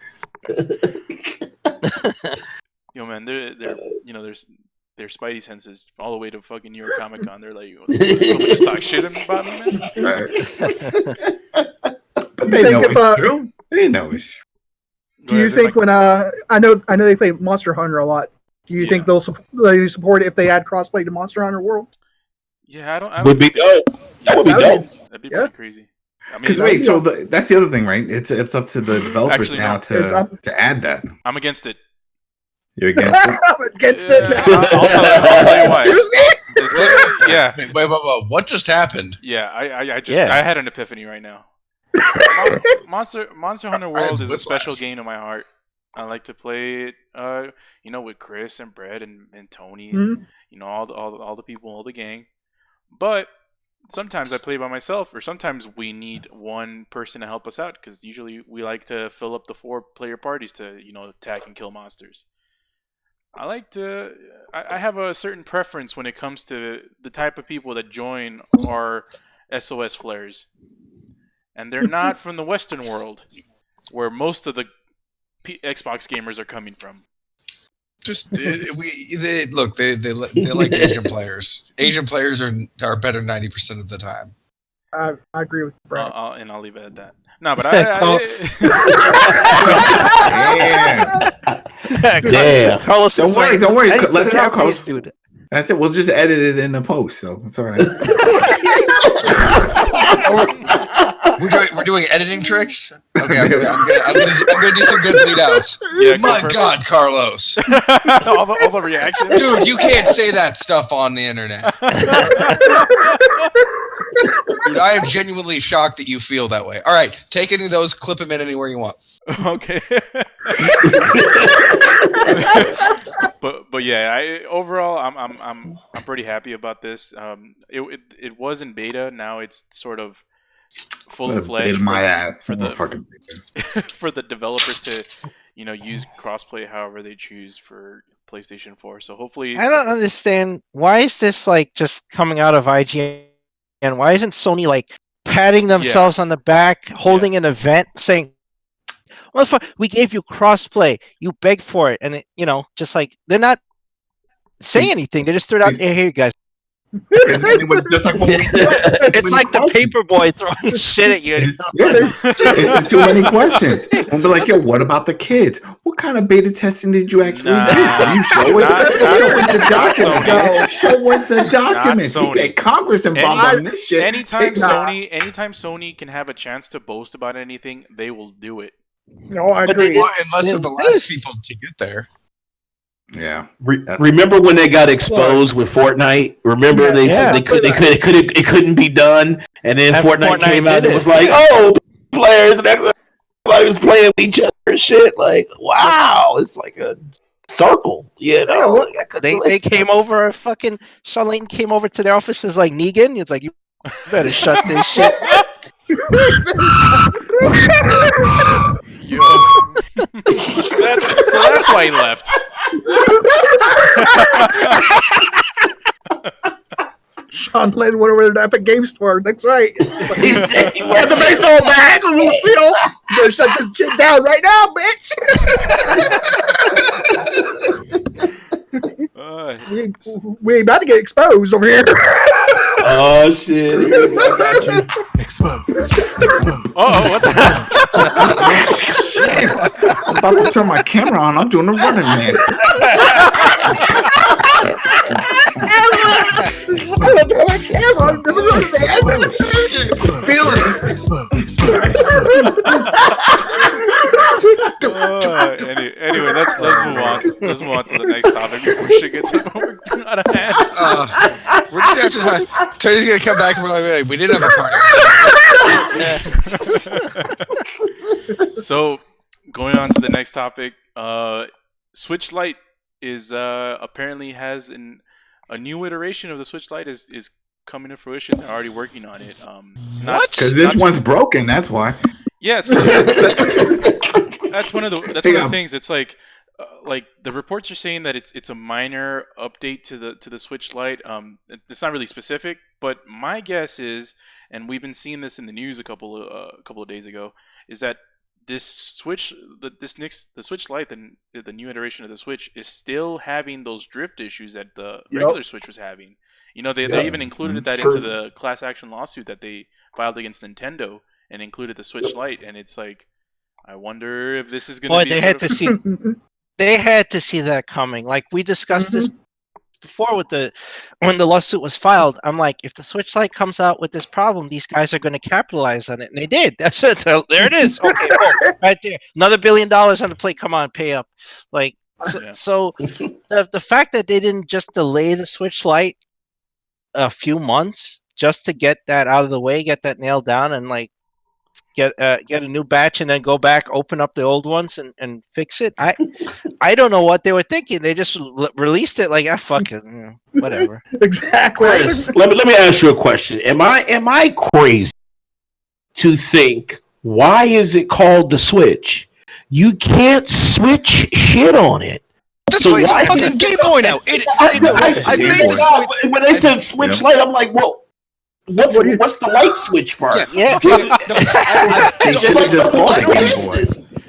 Man, they're their spidey senses all the way to fucking New York Comic Con. They're like, someone just talk shit about me, man. Right. But they know it's true. They know it's true. Do you think when I know they play Monster Hunter a lot? Do you think they'll support it if they add crossplay to Monster Hunter World? Yeah, I don't. Would be dope. That would be dope. That'd be pretty crazy. Because so that's the other thing, right? It's up to the developers to add that. I'm against it. You're against it? I'm against it. I'll tell you why. Excuse me? Yeah. Wait, what just happened? Yeah, I had an epiphany right now. Monster Hunter World is a special game to my heart. I like to play it, with Chris and Brett and Tony, and, all the people, all the gang. But sometimes I play by myself, or sometimes we need one person to help us out, because usually we like to fill up the 4-player parties to, attack and kill monsters. I have a certain preference when it comes to the type of people that join our SOS flares. And they're not from the Western world, where most of the Xbox gamers are coming from. They like Asian players. Asian players are better 90% of the time. I agree with Brad. And I'll leave it at that. No, but Damn. Carlos, don't worry. Let it out, Carlos. Dude. That's it. We'll just edit it in the post, so it's all right. We're doing editing tricks. Okay, I'm gonna do some good lead outs. Yeah, My God, Carlos, all the reactions. dude, you can't say that stuff on the internet. Dude, I am genuinely shocked that you feel that way. All right, take any of those, clip them in anywhere you want. Okay. but yeah, overall I'm pretty happy about this. It was in beta. Now it's sort of fully fledged. My ass for the for the developers to use crossplay however they choose for PlayStation 4. So hopefully, I don't understand why is this like just coming out of IGN, and why isn't Sony like patting themselves on the back, holding an event, saying, "Well, we gave you crossplay, you begged for it," and it, just like they're not saying anything. They just threw it out. Hey, here, you guys. It's like the paperboy throwing shit at you. It's too many questions. We'll be like, yo, what about the kids? What kind of beta testing did you actually do? You show us the document. Show us the document. You get Congress involved on this shit. Anytime Sony can have a chance to boast about anything, they will do it. No, I agree. Unless they're the last people to get there. Yeah. Remember when they got exposed with Fortnite? Remember they said it couldn't be done, and then Fortnite came out and was like, "Oh, players and everybody was playing with each other and shit." Like, wow, it's like a circle, They came over. Fucking Shawn Layden came over to their offices like Negan. It's like, you better shut this shit. Yo. So that's why he left. Shawn Layden went over to the Epic Game Store. That's right. He said he had the baseball bat, Lucille. You better shut this shit down right now, bitch. We ain't about to get exposed over here. Oh shit! I got you. Exposed. Oh, what the hell? I'm about to turn my camera on. I'm doing a running man. Feel it. Anyway, let's move on. Let's move on to the next topic before shit gets out of hand. We're just gonna have to. Tony's gonna come back and be like, "We didn't have a party." So, going on to the next topic, Switch Lite is apparently has a new iteration of the Switch Lite is coming to fruition. They're already working on it. What? Because this one's broken. That's why. Yeah, so that's one of the things. It's like the reports are saying that it's a minor update to the Switch Lite. It's not really specific, but my guess is, and we've been seeing this in the news a couple of days ago, is that the Switch Lite, the new iteration of the Switch, is still having those drift issues that the regular Switch was having. They even included that into the class action lawsuit that they filed against Nintendo, and included the Switch Lite. And it's like, I wonder if this is going to be. They had to see that coming. Like we discussed this before when the lawsuit was filed. I'm like, if the Switch Lite comes out with this problem, these guys are going to capitalize on it, and they did. That's it. There it is. Okay, right there, another $1 billion on the plate. Come on, pay up. Like so the fact that they didn't just delay the Switch Lite a few months just to get that out of the way, get that nailed down, and like get a new batch and then go back, open up the old ones and fix it. I don't know what they were thinking. They just released it like, fuck it, whatever. Exactly. Chris, let me ask you a question. Am I crazy to think, why is it called the Switch? You can't switch shit on it. That's why it's a fucking Game Boy now. When they said Switch Lite, I'm like, well, what's the light switch part? Yeah.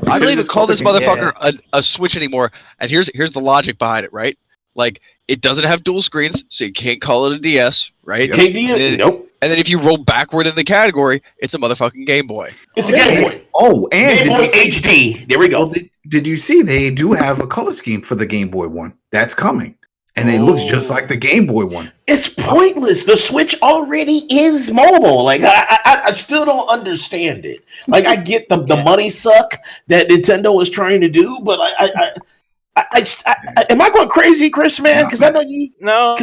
I don't even call this motherfucker a Switch anymore. And here's the logic behind it, right? Like, it doesn't have dual screens, so you can't call it a DS, right? Nope. And then if you roll backward in the category, it's a motherfucking Game Boy. It's a Game Boy. Oh, and Game Boy HD. There we go. Did you see they do have a color scheme for the Game Boy one? That's coming. And it looks just like the Game Boy one. It's pointless. The Switch already is mobile. Like I still don't understand it. Like I get the money suck that Nintendo is trying to do, but I am I going crazy, Chris? Man, because I know you. No.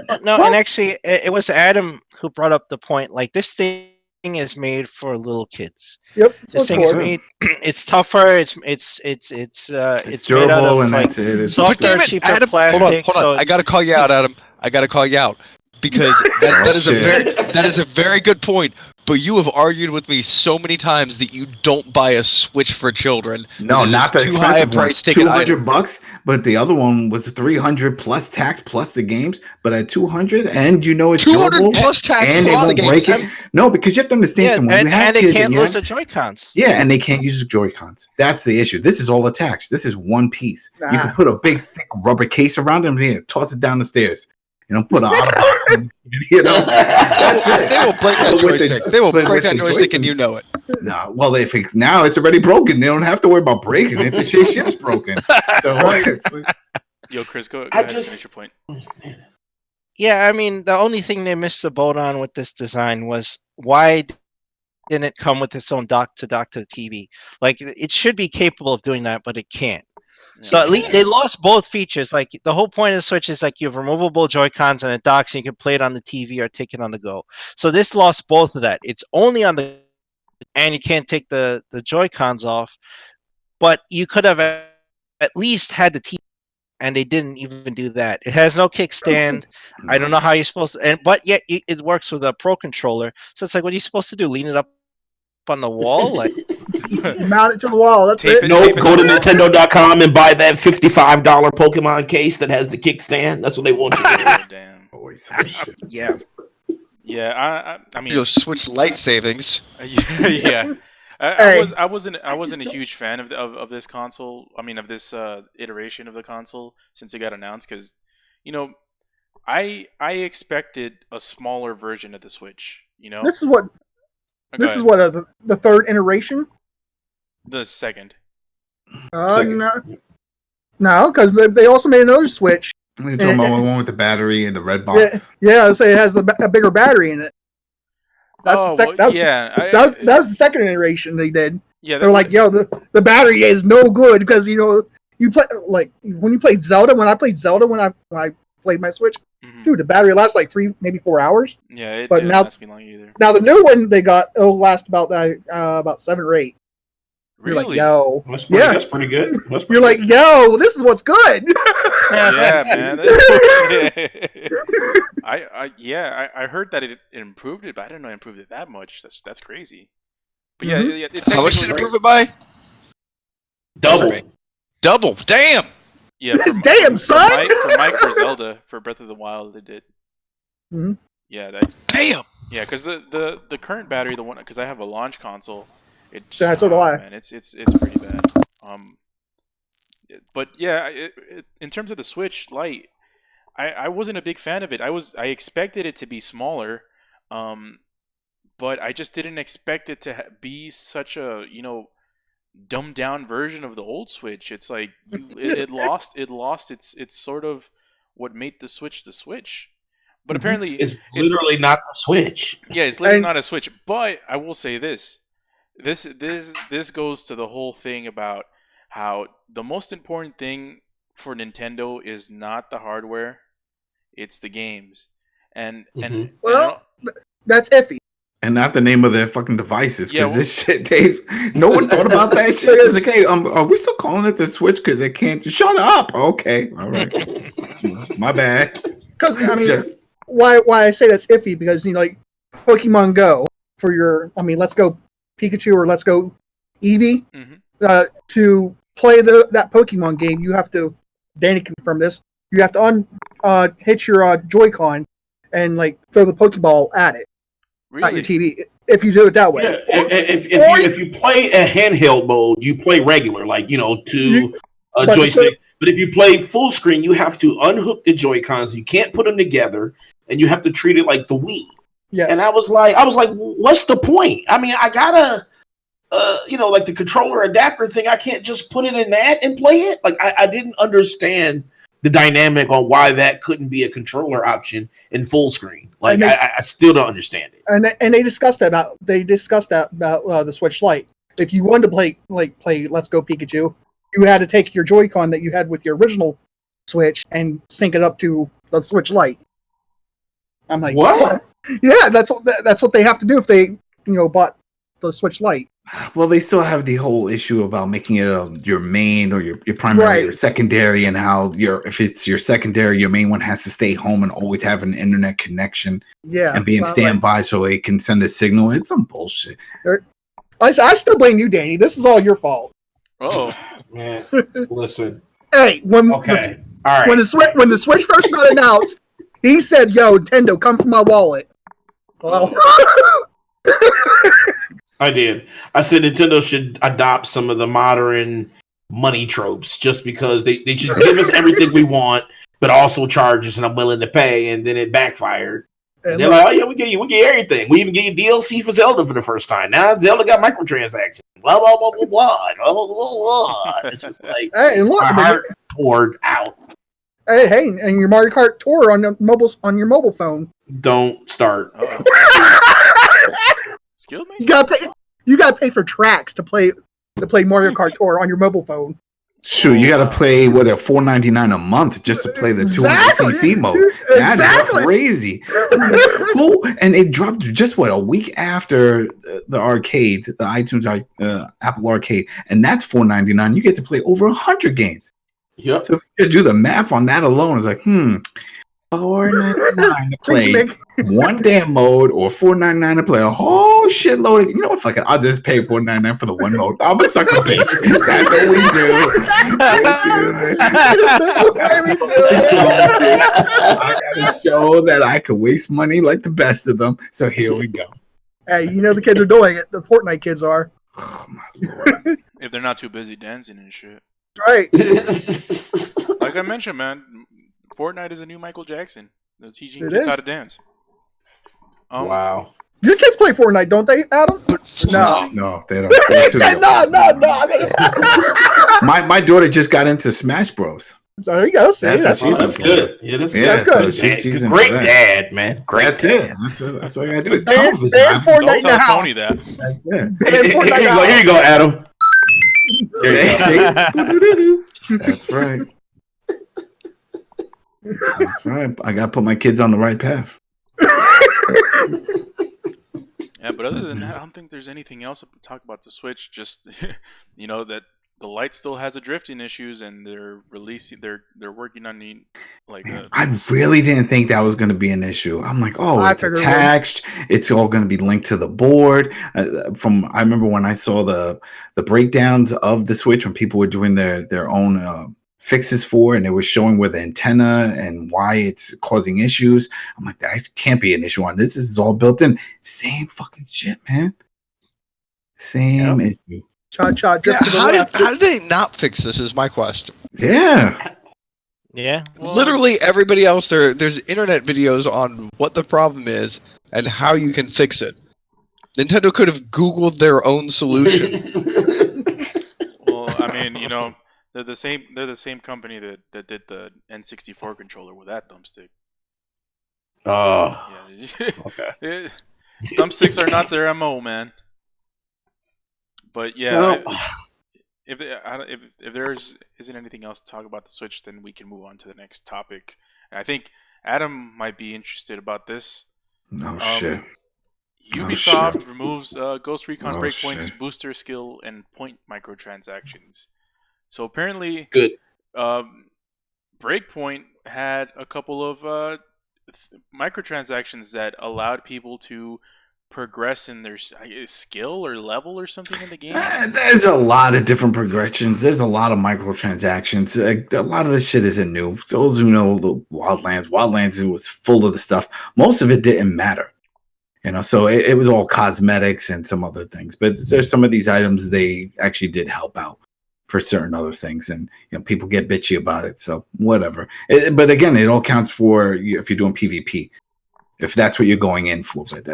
And actually, it was Adam who brought up the point. Like this thing is made for little kids. Yep. This thing is made. It's tougher. It's durable, made out of and like that's it. softer, cheaper Adam, plastic. Hold on. I gotta call you out, Adam. I gotta call you out because that is a very good point. But you have argued with me so many times that you don't buy a Switch for children. No, not the too high a expensive price. ones. $200, but the other one was $300 plus tax plus the games. But at $200, and it's $200 plus tax and they for all the won't break games. it. No, because you have to understand something. And they can't lose the Joy-Cons. Yeah, and they can't use the Joy-Cons. That's the issue. This is all attached. This is one piece. You can put a big thick rubber case around them and toss it down the stairs. Put an Autobots in, that's it. They will break that joystick. They will break that joystick, and you know it. No, well, now it's already broken. They don't have to worry about breaking it. The ship's broken. So, Yo, Chris, go ahead and make your point. Yeah, I mean, the only thing they missed the boat on with this design was why didn't it come with its own dock to the TV? Like, it should be capable of doing that, but it can't. So at least they lost both features. Like the whole point of the Switch is like you have removable Joy-Cons and it docks, and you can play it on the TV or take it on the go. So this lost both of that. It's only on the, and you can't take the Joy-Cons off. But you could have at least had the TV, and they didn't even do that. It has no kickstand. I don't know how you're supposed to, but yet it works with a Pro controller. So it's like, what are you supposed to do? Lean it up on the wall? Like mount it to the wall. That's it. Nope. Go to Nintendo.com and buy that $55 Pokemon case that has the kickstand. That's what they want you to do. Damn. Yeah. Yeah. I mean, You'll switch light savings. Yeah. I wasn't a huge fan of this console. I mean, of this iteration of the console since it got announced, because I expected a smaller version of the Switch. This is what the third iteration. The second. No, because they also made another Switch. You're talking about the one with the battery and the red box. Yeah. I say it has a bigger battery in it. That was the second iteration they did. Yeah, they're like, yo, the battery is no good because you play like when you played Zelda. When I played Zelda, when I played my Switch, dude, the battery lasts like 3, maybe 4 hours. Yeah, it didn't last me long either. Now the new one they got, it'll last about 7 or 8. Really? You're like, yo, that's pretty good. You're like, yo, this is what's good. Yeah, man. I heard that it improved it, but I didn't know it improved it that much. That's crazy. But yeah, how much did it improve it by? Double. Damn. Yeah. Damn, son. For Zelda, for Breath of the Wild, they did. Mm-hmm. Yeah. Damn. Yeah, because the current battery, the one, because I have a launch console. So do I. Man, it's pretty bad. But yeah, in terms of the Switch Lite, I wasn't a big fan of it. I expected it to be smaller, but I just didn't expect it to be such a dumbed down version of the old Switch. It's like it lost its sort of what made the Switch the Switch. But apparently, it's literally not a Switch. Yeah, it's literally not a Switch. But I will say this. This goes to the whole thing about how the most important thing for Nintendo is not the hardware, it's the games. And that's iffy. And not the name of their fucking devices, because this shit, no one thought about that shit. It was like, hey, are we still calling it the Switch because they can't? Shut up. Okay, all right, my bad. Because I mean, why I say that's iffy because like Pokemon Go for your, Let's Go Pikachu or Let's Go Eevee, to play that Pokemon game, you have to, Danny confirmed this, you have to hit your Joy-Con and like throw the Pokeball at it, at your TV. If you do it that way, if you play a handheld mode, you play regular, like to a joystick. But if you play full screen, you have to unhook the Joy-Cons. You can't put them together, and you have to treat it like the Wii. Yes. And I was like, what's the point? I mean, I gotta, like the controller adapter thing. I can't just put it in that and play it. Like, I didn't understand the dynamic on why that couldn't be a controller option in full screen. Like I still don't understand it. And they discussed that about the Switch Lite. If you wanted to play Let's Go Pikachu, you had to take your Joy-Con that you had with your original Switch and sync it up to the Switch Lite. I'm like, what? Yeah, that's what they have to do if they bought the Switch Lite. Well, they still have the whole issue about making it your main or your primary or secondary, and how if it's your secondary, your main one has to stay home and always have an internet connection. Yeah, and be in standby so it can send a signal. It's some bullshit. I still blame you, Danny. This is all your fault. Oh man, listen. Hey, when right. when the Switch first got announced, he said, "Yo, Nintendo, come for my wallet." Well, I did. I said Nintendo should adopt some of the modern money tropes, just because they should give us everything we want, but also charge us, and I'm willing to pay. And then it backfired. And they're like, "Oh yeah, we get you everything. We even get you DLC for Zelda for the first time. Now Zelda got microtransactions. Blah blah blah blah blah. Blah, blah, blah. It's just like, hey, and look, my heart poured out. Hey, and your Mario Kart Tour on your mobile phone. Don't start. Excuse me? You gotta pay for tracks to play Mario Kart Tour on your mobile phone. Shoot, you gotta play $4.99 a month just to play the 200cc mode. That's crazy. Cool. And it dropped just a week after the arcade, the iTunes Apple Arcade, and that's $4.99. You get to play over 100 games. Yep. So if you just do the math on that alone, it's like, $4.99 to play one damn mode, or $4.99 to play a whole shitload of. You know what? Fuck it. I'll just pay $4.99 for the one mode. I'm a sucker bitch. That's what we do. I gotta show that I can waste money like the best of them. So here we go. Hey, the kids are doing it. The Fortnite kids are. Oh my Lord. If they're not too busy dancing and shit. Right. Like I mentioned, man, Fortnite is a new Michael Jackson. They're teaching kids how to dance. Wow. Your kids play Fortnite, don't they, Adam? No, they don't. He said no. My daughter just got into Smash Bros. There you go. See, that's good. Yeah, that's good. So she's great dad, man. Great. That's dad. it. That's what I gotta do. It's television. Don't tell Tony that. That's it. Here you go, Adam. That's right. That's right. I gotta put my kids on the right path. Yeah, but other than that, I don't think there's anything else to talk about the Switch. Just that the Lite still has drifting issues, and they're working on I really didn't think that was going to be an issue. I'm like, it's attached. It's all going to be linked to the board. I remember when I saw the breakdowns of the Switch when people were doing their own fixes for, and it was showing where the antenna and why it's causing issues. I'm like, that can't be an issue on this. This is all built in. Same fucking shit, man. Same issue. How did they not fix this is my question. Yeah. Literally everybody else there's internet videos on what the problem is and how you can fix it. Nintendo could have Googled their own solution. Well, I mean, they're the same company that did the N64 controller with that thumbstick. Oh. Yeah. Okay. Thumbsticks are not their MO, man. But yeah, if there isn't anything else to talk about the Switch, then we can move on to the next topic. And I think Adam might be interested about this. Shit. Ubisoft removes Ghost Recon Breakpoint's booster skill and point microtransactions. So apparently, good. Breakpoint had a couple of microtransactions that allowed people to progress in their skill or level or something in the game. There's a lot of different progressions. There's a lot of microtransactions. A lot of this shit isn't new. Those who know the Wildlands was full of the stuff. Most of it didn't matter. So it was all cosmetics and some other things. But there's some of these items they actually did help out for certain other things, and people get bitchy about it. So whatever. But again, it all counts for if you're doing PvP, if that's what you're going in for. But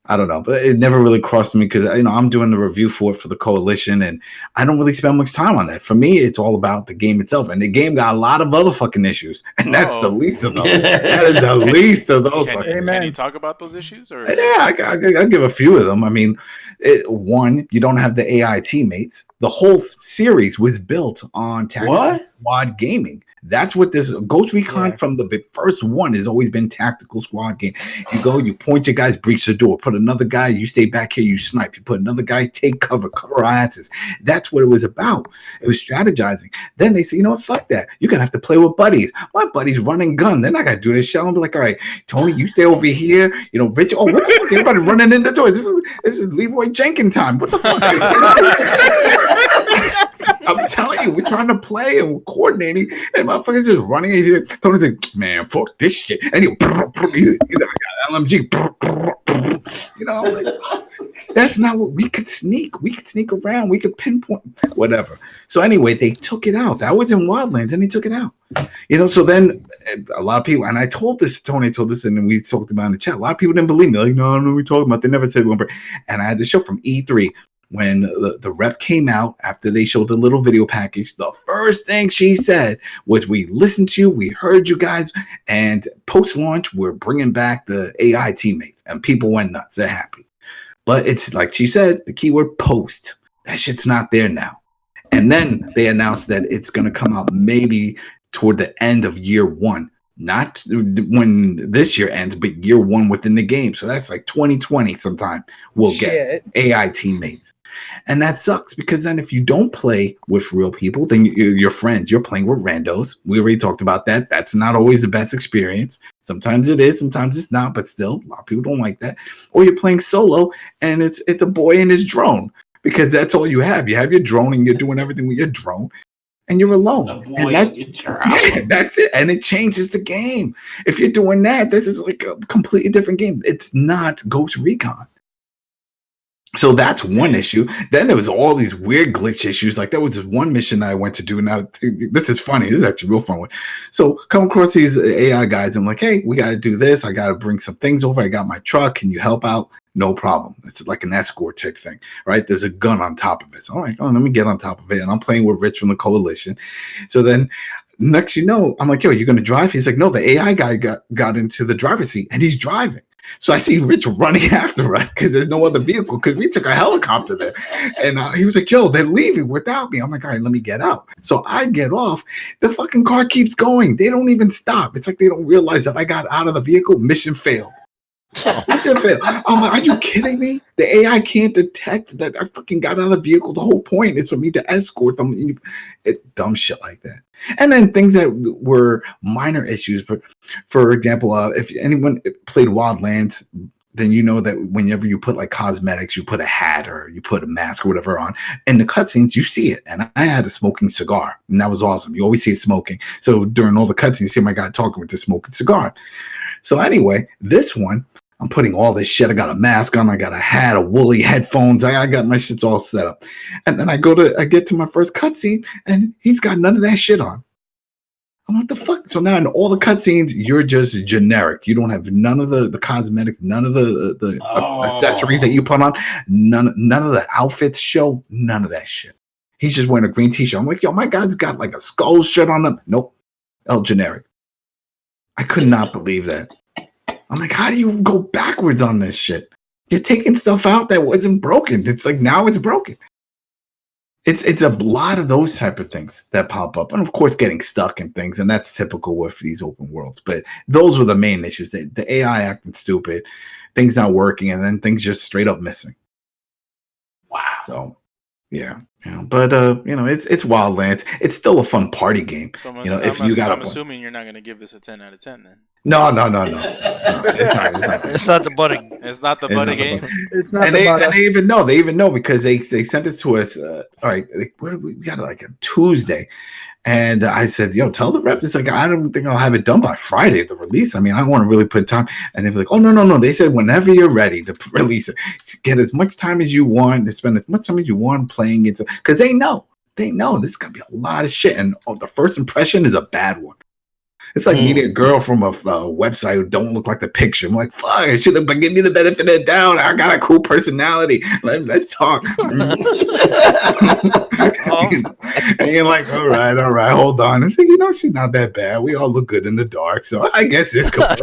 I don't know, but it never really crossed me because I'm doing the review for the coalition, and I don't really spend much time on that. For me, it's all about the game itself, and the game got a lot of other fucking issues, and that's the least of them. That is the least of those. Can you talk about those issues? Or yeah, I'll give a few of them. I mean, one, you don't have the AI teammates. The whole series was built on tactical squad gaming. That's what this Ghost Recon from the first one has always been tactical squad game. You go, you point your guys, breach the door, put another guy, you stay back here, you snipe. You put another guy, take cover our asses. That's what it was about. It was strategizing. Then they say, you know what, fuck that. You're going to have to play with buddies. My buddies running gun. They're not going to do this shit. I'm like, all right, Tony, you stay over here. Rich, what the fuck? Everybody running in the doors. This is Leroy Jenkins time. What the fuck? I'm telling you, we're trying to play and we're coordinating, and motherfuckers just running. And Tony's like, man, fuck this shit. And he got LMG. That's not what we could sneak. We could sneak around. We could pinpoint whatever. So anyway, they took it out. That was in Wildlands, and they took it out. So then a lot of people, and I told this to Tony, and then we talked about it in the chat. A lot of people didn't believe me. Like, no, I don't know what we're talking about. They never said one. And I had the show from E3. When the rep came out after they showed the little video package, the first thing she said was, we listened to you, we heard you guys, and post-launch, we're bringing back the AI teammates. And people went nuts. They're happy. But it's like she said, the keyword post. That shit's not there now. And then they announced that it's going to come out maybe toward the end of year one. Not when this year ends, but year one within the game. So that's like 2020 sometime we'll get AI teammates. And that sucks because then if you don't play with real people, then your friends, you're playing with randos. We already talked about that. That's not always the best experience. Sometimes it is, sometimes it's not, but still, a lot of people don't like that. Or you're playing solo and it's a boy and his drone because that's all you have. You have your drone and you're doing everything with your drone. And you're alone. And that's it. And it changes the game. If you're doing that, this is like a completely different game. It's not Ghost Recon. So that's one issue. Then there was all these weird glitch issues. Like there was this one mission I went to do. Now, this is funny. This is actually a real fun one. So come across these AI guys. I'm like, hey, we got to do this. I got to bring some things over. I got my truck. Can you help out? No problem. It's like an escort type thing, right? There's a gun on top of it. So, all right, let me get on top of it. And I'm playing with Rich from the coalition. So then next, I'm like, yo, you going to drive? He's like, no, the AI guy got into the driver's seat and he's driving. So I see Rich running after us because there's no other vehicle because we took a helicopter there. And he was like, yo, they're leaving without me. I'm like, all right, let me get out. So I get off. The fucking car keeps going. They don't even stop. It's like they don't realize that I got out of the vehicle. Mission failed. Mission failed. I'm like, are you kidding me? The AI can't detect that I fucking got out of the vehicle. The whole point is for me to escort them. Dumb shit like that. And then things that were minor issues. But for example, if anyone played Wildlands, then you know that whenever you put like cosmetics, you put a hat or you put a mask or whatever on, in the cutscenes, you see it. And I had a smoking cigar, and that was awesome. You always see it smoking. So during all the cutscenes, you see my guy talking with the smoking cigar. So anyway, this one, I'm putting all this shit. I got a mask on. I got a hat, a woolly headphones. I got my shits all set up. And then I get to my first cutscene, and he's got none of that shit on. I'm like, the fuck? So now in all the cutscenes, you're just generic. You don't have none of the cosmetics, none of the accessories that you put on, none of the outfits show, none of that shit. He's just wearing a green t-shirt. I'm like, yo, my guy's got like a skull shit on him. Nope. Generic. I could not believe that. I'm like, how do you go backwards on this shit? You're taking stuff out that wasn't broken. It's like now it's broken. It's a lot of those type of things that pop up. And of course, getting stuck in things. And that's typical with these open worlds. But those were the main issues. The AI acting stupid, things not working, and then things just straight up missing. Wow. So, yeah. But it's Wildlands. It's still a fun party game. So I'm assuming you're not going to give this a 10 out of 10 then. No. It's not the buddy. It's not the buddy game. It's not. And they even know because they sent it to us. All right, we got it like a Tuesday. And I said, yo, tell the rep. It's like, I don't think I'll have it done by Friday, the release. I mean, I want to really put time. And they'd be like, oh, no. They said, whenever you're ready to release it, get as much time as you want, to spend as much time as you want playing it. Because they know this is going to be a lot of shit. And the first impression is a bad one. It's like meeting a girl from a website who don't look like the picture. I'm like, fuck, I should have give me the benefit of the doubt. I got a cool personality. Let's talk. And you're like, all right, hold on. And so, she's not that bad. We all look good in the dark, so I guess this could work.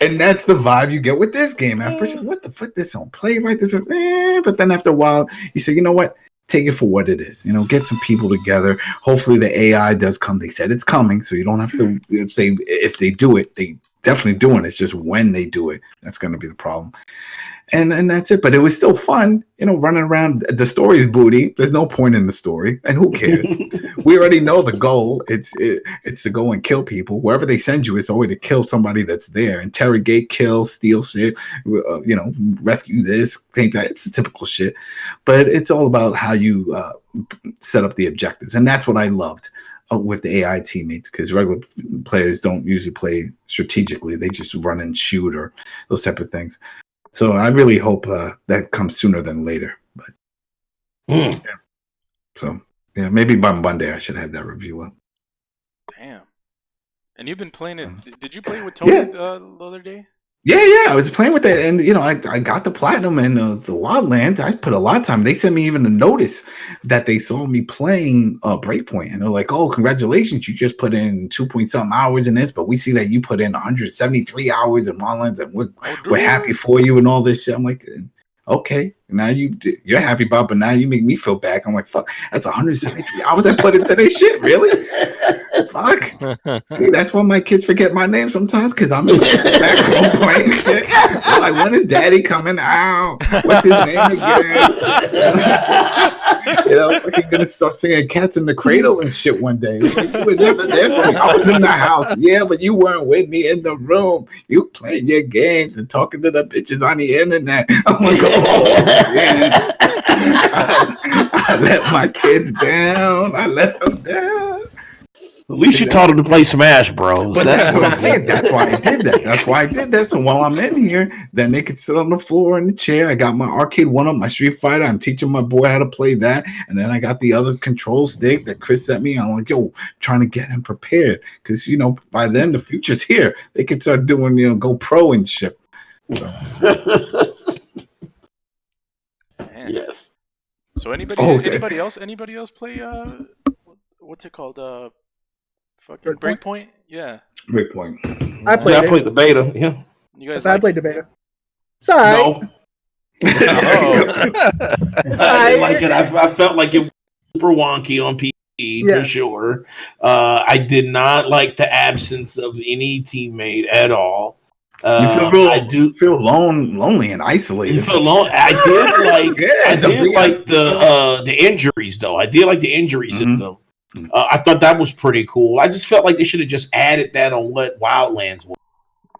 And that's the vibe you get with this game. At first, what the fuck? This don't play right. This is, but then after a while, you say, you know what? Take it for what it is. Get some people together. Hopefully, the AI does come. They said it's coming, so you don't have to say if they do it. They definitely doing it. It's just when they do it that's going to be the problem. And that's it. But it was still fun, running around. The story's booty. There's no point in the story, and who cares? We already know the goal. It's to go and kill people. Wherever they send you, it's always to kill somebody that's there. Interrogate, kill, steal shit. Rescue this, think that. It's the typical shit. But it's all about how you set up the objectives, and that's what I loved with the AI teammates, because regular players don't usually play strategically. They just run and shoot or those type of things. So I really hope that comes sooner than later. But So maybe by Monday I should have that review up. Damn. And you've been playing it. Did you play with Tony the other day? Yeah. I was playing with that, and I got the platinum and the Wildlands. I put a lot of time. They sent me even a notice that they saw me playing Breakpoint, and they're like, "Oh, congratulations! You just put in 2-point-something hours in this, but we see that you put in 173 hours in Wildlands, and we're happy for you and all this shit." I'm like, okay, now you're happy, Bob, but now you make me feel bad. I'm like, fuck, that's 173 hours I put into this shit, really? Fuck. See, that's why my kids forget my name sometimes, because I'm in the back room playing shit. They're like, when is Daddy coming out? What's his name again? Fucking gonna start singing Cats in the Cradle and shit one day. You were never there for me. I was in the house. Yeah, but you weren't with me in the room. You playing your games and talking to the bitches on the internet. I'm like, yeah. I let my kids down. I let them down. At least you taught them to play Smash Bros. But that's what I'm saying. That's why I did that. So while I'm in here, then they could sit on the floor in the chair. I got my arcade one-up, my Street Fighter. I'm teaching my boy how to play that. And then I got the other control stick that Chris sent me. I'm like, trying to get him prepared. Because, by then the future's here. They could start doing, go pro and shit. So. Yes. So anybody else play what's it called? Fucking Breakpoint? Yeah. Breakpoint. I played the beta. Yeah. You guys I played the beta. Sorry. No. I didn't like it. I felt like it was super wonky on PC for sure. I did not like the absence of any teammate at all. You feel lonely and isolated. You feel lonely. I did like the injuries though. I did like the injuries in them. I thought that was pretty cool. I just felt like they should have just added that on what Wildlands was.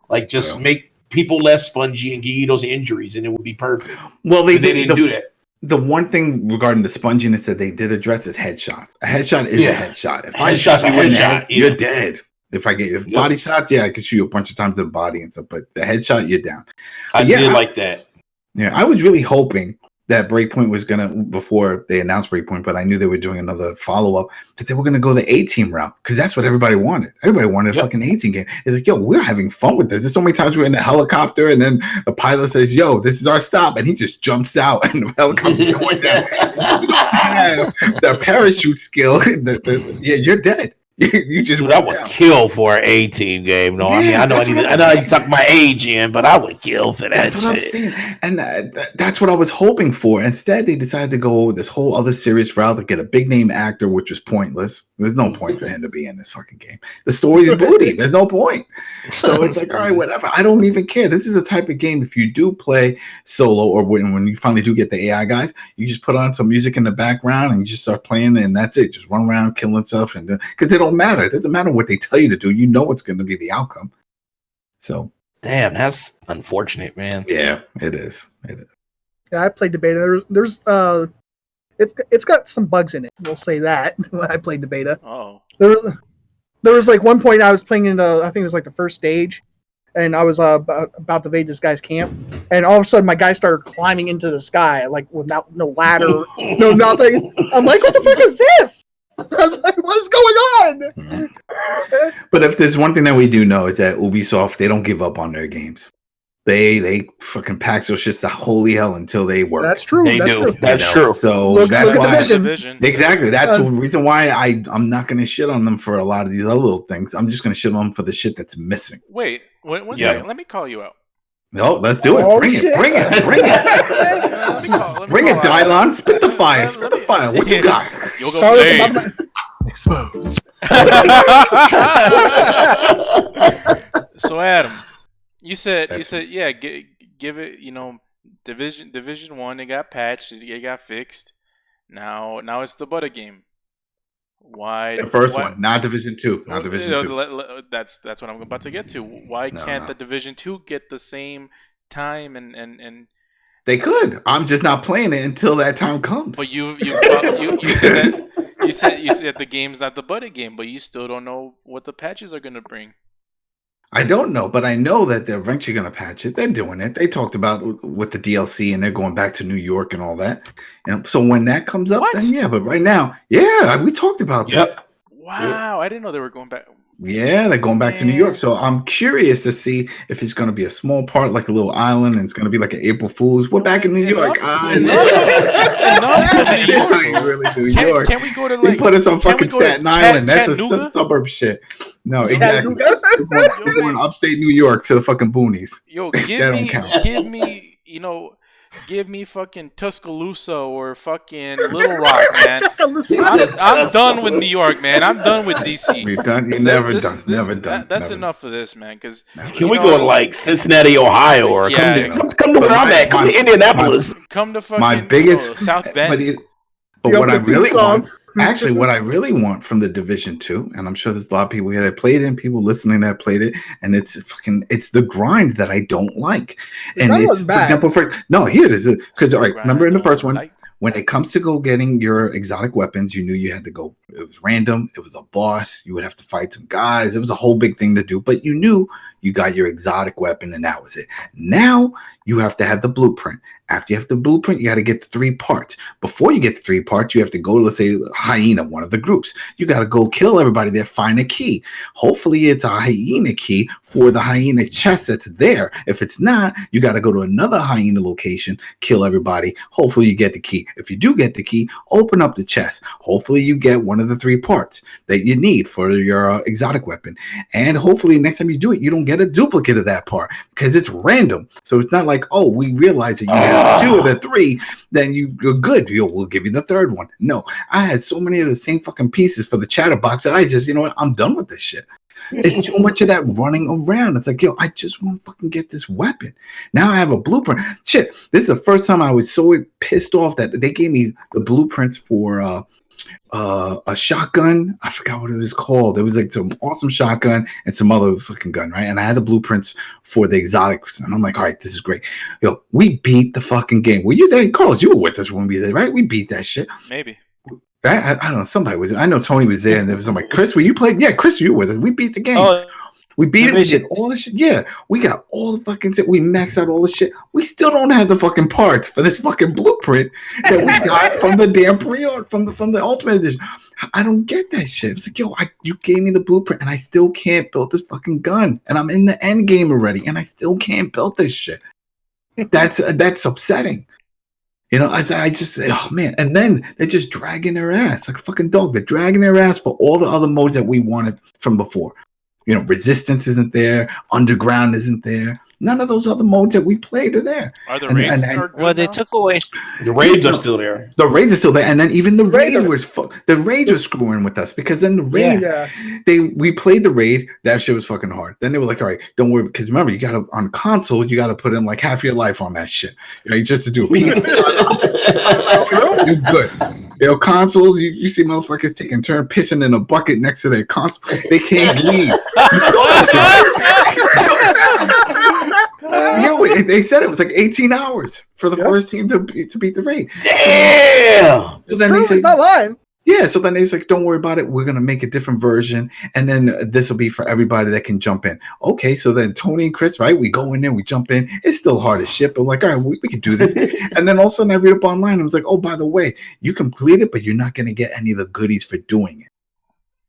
Like just make people less spongy and give you those injuries and it would be perfect. Well, they didn't do that. The one thing regarding the sponginess that they did address is headshot. A headshot is a headshot. If I shot you in the head, you're dead. If I get body shots, I could shoot you a bunch of times in the body and stuff, but the headshot, you're down. I did like that. Yeah, I was really hoping that Breakpoint was before they announced Breakpoint, but I knew they were doing another follow-up, that they were gonna go the A-team route, because that's what everybody wanted. Everybody wanted a fucking A-team game. It's like, we're having fun with this. There's so many times we're in the helicopter and then the pilot says, this is our stop, and he just jumps out and the helicopter's going down. You don't have the parachute skill. You're dead. You just I would kill for an A-team game. No, I know I tuck my age in, but I would kill for that. That's what I'm saying, and that's what I was hoping for. Instead, they decided to go this whole other serious route to get a big name actor, which was pointless. There's no point for him to be in this fucking game. The story is booty. There's no point. So it's like, all right, whatever. I don't even care. This is the type of game. If you do play solo, or when you finally do get the AI guys, you just put on some music in the background and you just start playing, and that's it. Just run around killing stuff, and because they don't matter. It doesn't matter what they tell you to do. You know what's going to be the outcome. So, damn, that's unfortunate, man. Yeah, it is. Yeah, I played the beta. There's it's got some bugs in it. We'll say that. I played the beta. Oh. There was like one point I was playing in I think it was like the first stage, and I was about to invade this guy's camp, and all of a sudden my guy started climbing into the sky, like without no ladder, no nothing. I'm like, what the fuck is this? I was like, what's going on? Mm-hmm. But if there's one thing that we do know is that Ubisoft, they don't give up on their games. They fucking pack those shits to holy hell until they work. That's true. They do. That's true. So that's why. Division. Exactly. That's the reason why I'm not going to shit on them for a lot of these other little things. I'm just going to shit on them for the shit that's missing. Wait, one second. Let me call you out. No, let's do it. Bring it. Bring it. Bring it, Dylon. Spit the fire. Spit the fire. What you got? You'll go exposed. So Adam, you said yeah, give it, Division 1, it got patched, it got fixed. Now it's the butter game. Why the first one, not Division 2, not Division 2. That's what I'm about to get to. Why can't the Division 2 get the same time and they could. I'm just not playing it until that time comes. But you said that you said the game's not the butter game, but you still don't know what the patches are going to bring. I don't know, but I know that they're eventually going to patch it. They're doing it. They talked about with the DLC, and they're going back to New York and all that. And so when that comes up, then yeah. But right now, yeah, we talked about this. Wow, I didn't know they were going back. Yeah, they're going back to New York. So I'm curious to see if it's going to be a small part, like a little island, and it's going to be like an April Fool's. We're back in New York. Can we go to they put us on fucking Staten Island? That's a suburb shit. No, exactly. We're going upstate New York to the fucking boonies. Yo, give me fucking Tuscaloosa or fucking Little Rock, man. I'm done with New York, man. I'm done with DC. We're done. You're never done. That's enough of this, man. Because can we go to like Cincinnati, Ohio, or come to where I'm at? Come to Indianapolis. Come to fucking my biggest South Bend. But what I really want. Actually, what I really want from the Division 2, and I'm sure there's a lot of people here that played it and people listening that played it, and it's the grind that I don't like. And it's, for example, here it is. Because, all right, remember in the first one, when it comes to go getting your exotic weapons, you knew you had to go. It was random. It was a boss. You would have to fight some guys. It was a whole big thing to do, but you knew you got your exotic weapon and that was it. Now you have to have the blueprint. After you have the blueprint, you got to get the 3 parts. Before you get the 3 parts, you have to go, let's say, Hyena, one of the groups. You got to go kill everybody there, find a key. Hopefully, it's a Hyena key for the Hyena chest that's there. If it's not, you got to go to another Hyena location, kill everybody. Hopefully, you get the key. If you do get the key, open up the chest. Hopefully, you get one of the 3 parts that you need for your exotic weapon. And hopefully, next time you do it, you don't get a duplicate of that part because it's random. So it's not like, oh, we realize that you have 2 of the 3, then you're good. We'll give you the 3rd one. No, I had so many of the same fucking pieces for the chatterbox that I just, you know what, I'm done with this shit. It's too much of that running around. It's like, yo, I just want to fucking get this weapon. Now I have a blueprint. Shit, this is the first time I was so pissed off that they gave me the blueprints for a shotgun. I forgot what it was called. It was like some awesome shotgun and some other fucking gun, right? And I had the blueprints for the exotics. And I'm like, all right, this is great. Yo, we beat the fucking game. Were you there? Carlos, you were with us when we did, right? We beat that shit. Maybe. I don't know. Somebody was. I know Tony was there, and there was somebody. Chris, were you playing? Yeah, Chris, you were with us. We beat the game. We beat it. We did all the shit. Yeah, we got all the fucking shit. We maxed out all the shit. We still don't have the fucking parts for this fucking blueprint that we got from the damn pre-order from the Ultimate Edition. I don't get that shit. It's like, yo, you gave me the blueprint, and I still can't build this fucking gun, and I'm in the end game already, and I still can't build this shit. That's upsetting. You know, I just say, oh man, and then they're just dragging their ass like a fucking dog. They're dragging their ass for all the other modes that we wanted from before. You know, Resistance isn't there, Underground isn't there. None of those other modes that we played are there. Are the raids well, they took away. The raids are still there. The raids are still there, and then even the raids were screwing with us because then the raids, we played the raid. That shit was fucking hard. Then they were like, all right, don't worry, because remember, you got to on console, you got to put in like half your life on that shit, right? Just to do a piece. You're good. You know, consoles, you see motherfuckers taking turn pissing in a bucket next to their console. They can't leave. You saw that shit. Yo, they said it was like 18 hours for the first team to beat the raid. Damn! So then they said, not lying. Yeah, so then they're like, don't worry about it. We're going to make a different version. And then this will be for everybody that can jump in. Okay, so then Tony and Chris, right? We go in there, we jump in. It's still hard as shit, but like, all right, we can do this. And then all of a sudden I read up online and I was like, oh, by the way, you complete it, but you're not going to get any of the goodies for doing it.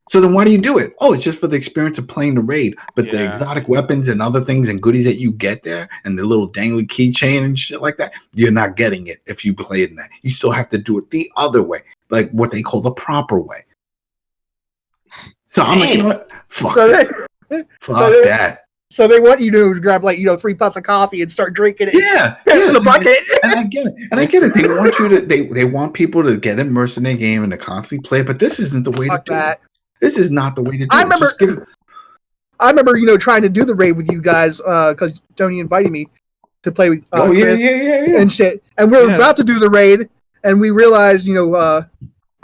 So then why do you do it? Oh, it's just for the experience of playing the raid. But the exotic weapons and other things and goodies that you get there and the little dangly keychain and shit like that, you're not getting it if you play it in that. You still have to do it the other way. Like what they call the proper way. So I'm like, you know what? Fuck that. So they want you to grab 3 pots of coffee and start drinking it. Yeah, in the bucket. And I get it. They want you to. They want people to get immersed in their game and to constantly play. But this isn't the way to do it. This is not the way to do it. I remember, trying to do the raid with you guys because Tony invited me to play with. Chris and shit. And we were about to do the raid. And we realized, that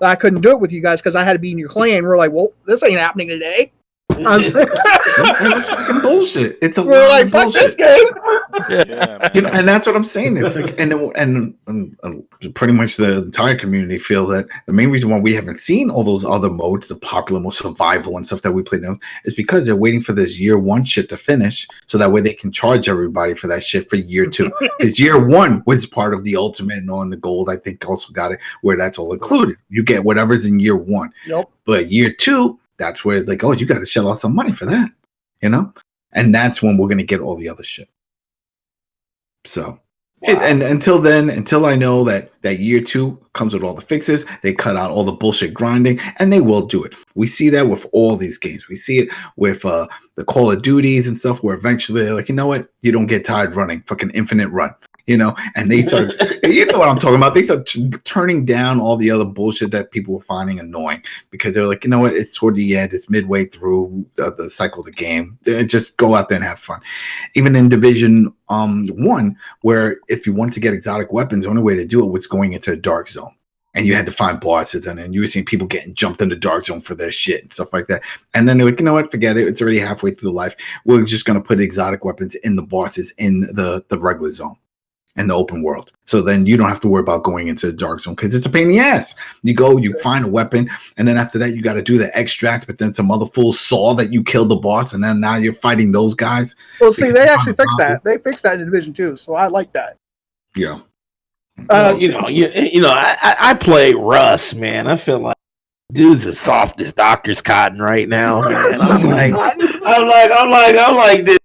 I couldn't do it with you guys because I had to be in your clan. We're like, well, this ain't happening today. I was like, it's fucking bullshit. It's a lot of bullshit. Fuck this game. And that's what I'm saying. It's like, and pretty much the entire community feel that the main reason why we haven't seen all those other modes, the popular mode, survival and stuff that we play now, is because they're waiting for this year 1 shit to finish, so that way they can charge everybody for that shit for year 2. Because year 1 was part of the ultimate, and on the gold, I think also got it where that's all included. You get whatever's in year 1. Yep. But year 2. That's where it's like, oh, you got to shell out some money for that, and that's when we're going to get all the other shit. So, and until then, until I know that year 2 comes with all the fixes, they cut out all the bullshit grinding, and they will do it. We see that with all these games. We see it with the Call of Duties and stuff, where eventually they're like, you know what? You don't get tired running, fucking infinite run. And they start, you know what I'm talking about. They start turning down all the other bullshit that people were finding annoying because they're like, you know what? It's toward the end. It's midway through the cycle of the game. Just go out there and have fun. Even in Division 1, where if you wanted to get exotic weapons, the only way to do it was going into a dark zone. And you had to find bosses, and then you were seeing people getting jumped in the dark zone for their shit and stuff like that. And then they're like, you know what? Forget it. It's already halfway through the life. We're just going to put exotic weapons in the bosses in the regular zone. And the open world. So then you don't have to worry about going into the dark zone because it's a pain in the ass. You go, you find a weapon, and then after that you got to do the extract, but then some other fool saw that you killed the boss, and then now you're fighting those guys. Well, see, they actually fixed that. They fixed that in Division 2, so I like that. Yeah. I play Russ, man. I feel like dude's as soft as doctor's cotton right now, man. I'm like this.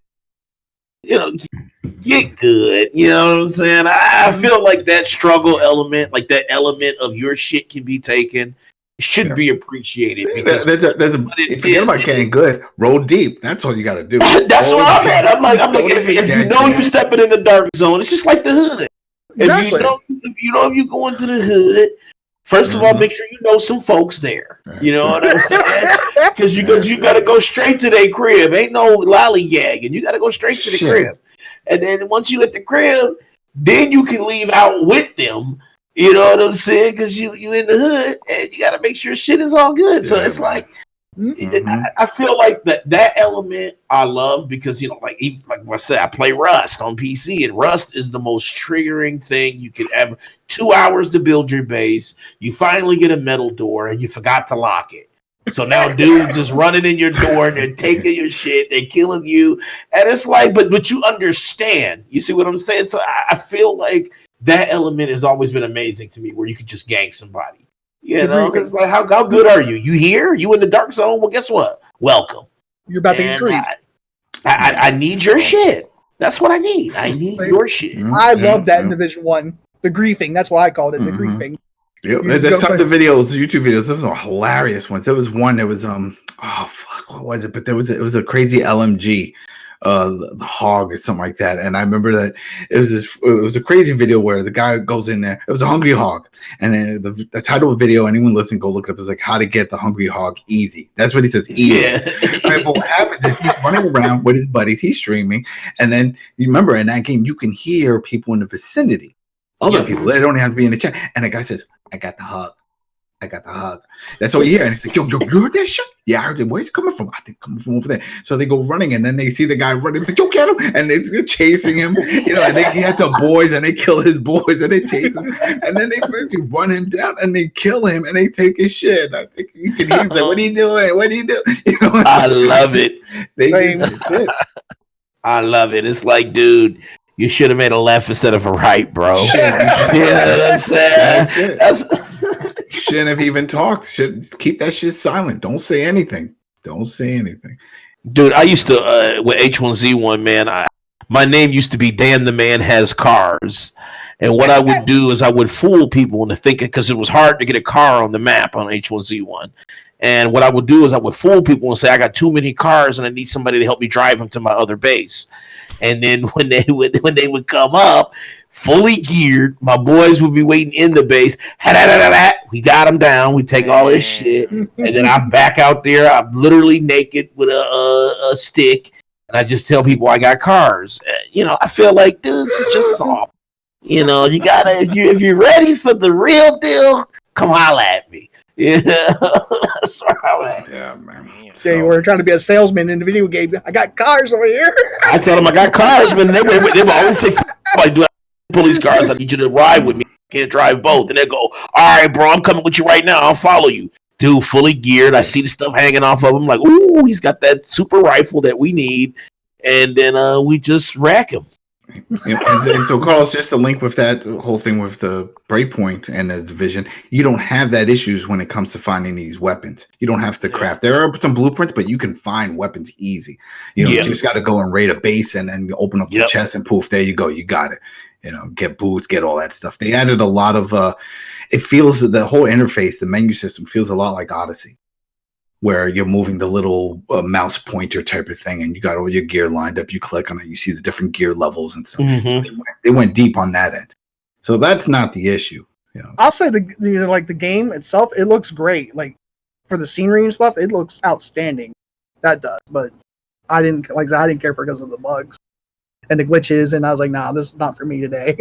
Get good. You know what I'm saying? I feel like that struggle element, like that element of your shit can be taken, should be appreciated. Because forget about getting good. Roll deep. That's all you got to do. That's what I'm at. I'm like, if you know you're stepping in the dark zone, it's just like the hood. Exactly. If you go into the hood, first of all, make sure you know some folks there. You know what I'm saying? Because you got to go straight to their crib. Ain't no lollygagging. You got to go straight to the crib. And then once you at the crib, then you can leave out with them. You know what I'm saying? Because you in the hood and you got to make sure shit is all good. So it's like, I feel like that element I love because, like I said, I play Rust on PC, and Rust is the most triggering thing you could ever. 2 hours to build your base. You finally get a metal door and you forgot to lock it. So now dudes just running in your door and they're taking your shit, they're killing you. And it's like, but you understand. You see what I'm saying? So I feel like that element has always been amazing to me, where you could just gang somebody. Because like, how good are you? You here? You in the dark zone? Well, guess what? Welcome. You're about to get griefed. I need your shit. That's what I need. I need your shit. I love that in Division 1. The griefing. That's why I called it the griefing. Yeah, there's some of the videos, YouTube videos. Those are hilarious ones. There was one that was what was it? But it was a crazy LMG, the hog or something like that. And I remember that it was a crazy video where the guy goes in there. It was a hungry hog, and then the title of the video, anyone listening, go look it up. Is like how to get the hungry hog easy. That's what he says. Easy. Yeah. Right, but what happens is he's running around with his buddies. He's streaming, and then you remember in that game you can hear people in the vicinity. Other people, they don't have to be in the chat. And the guy says, I got the hug. I got the hug. That's all you hear. And it's like, yo, you heard that shit? Yeah, I heard it. Where's it coming from? I think coming from over there. So they go running, and then they see the guy running. It's like, yo, get him! And they're chasing him. You know, and he had the boys, and they kill his boys, and they chase him. And then they first run him down, and they kill him, and they take his shit. I think you can hear him like, what are you doing? What are you doing? You know, I love it. That's it. I love it. It's like, dude, you should have made a left instead of a right, bro. Shouldn't have even talked. Should keep that shit silent. Don't say anything. Don't say anything. Dude, I used to with H1Z1, man. My name used to be Dan the Man Has Cars. And what I would do is I would fool people into thinking, because it was hard to get a car on the map on H1Z1. And what I would do is I would fool people and say, I got too many cars and I need somebody to help me drive them to my other base. And then when they would come up, fully geared, my boys would be waiting in the base. We got them down. We take all this shit. And then I back out there. I'm literally naked with a stick. And I just tell people I got cars. You know, I feel like, dude, it's just soft. You know, you gotta, if you're ready for the real deal, come holla at me. Yeah, that's right. Yeah, man. They were trying to be a salesman in the video game. I got cars over here. I tell them I got cars, man. They would always say, "I do pull these cars. I need you to ride with me. I can't drive both." And they go, "All right, bro, I'm coming with you right now. I'll follow you." Dude, fully geared. I see the stuff hanging off of him. Like, ooh, he's got that super rifle that we need. And then we just rack him. And so, Carlos, just to link with that whole thing with the Breakpoint and the Division, you don't have that issues when it comes to finding these weapons. You don't have to craft. There are some blueprints, but you can find weapons easy. You know, you just got to go and raid a base and then open up the chest and poof, there you go. You got it. You know, get boots, get all that stuff. They added a lot of, it feels, the whole interface, the menu system feels a lot like Odyssey, where you're moving the little mouse pointer type of thing, and you got all your gear lined up. You click on it, you see the different gear levels and stuff. So they went deep on that end. So that's not the issue. You know, I'll say the game itself, it looks great. Like for the scenery and stuff, it looks outstanding. That does, but I didn't care for because of the bugs and the glitches, and I was like, nah, this is not for me today.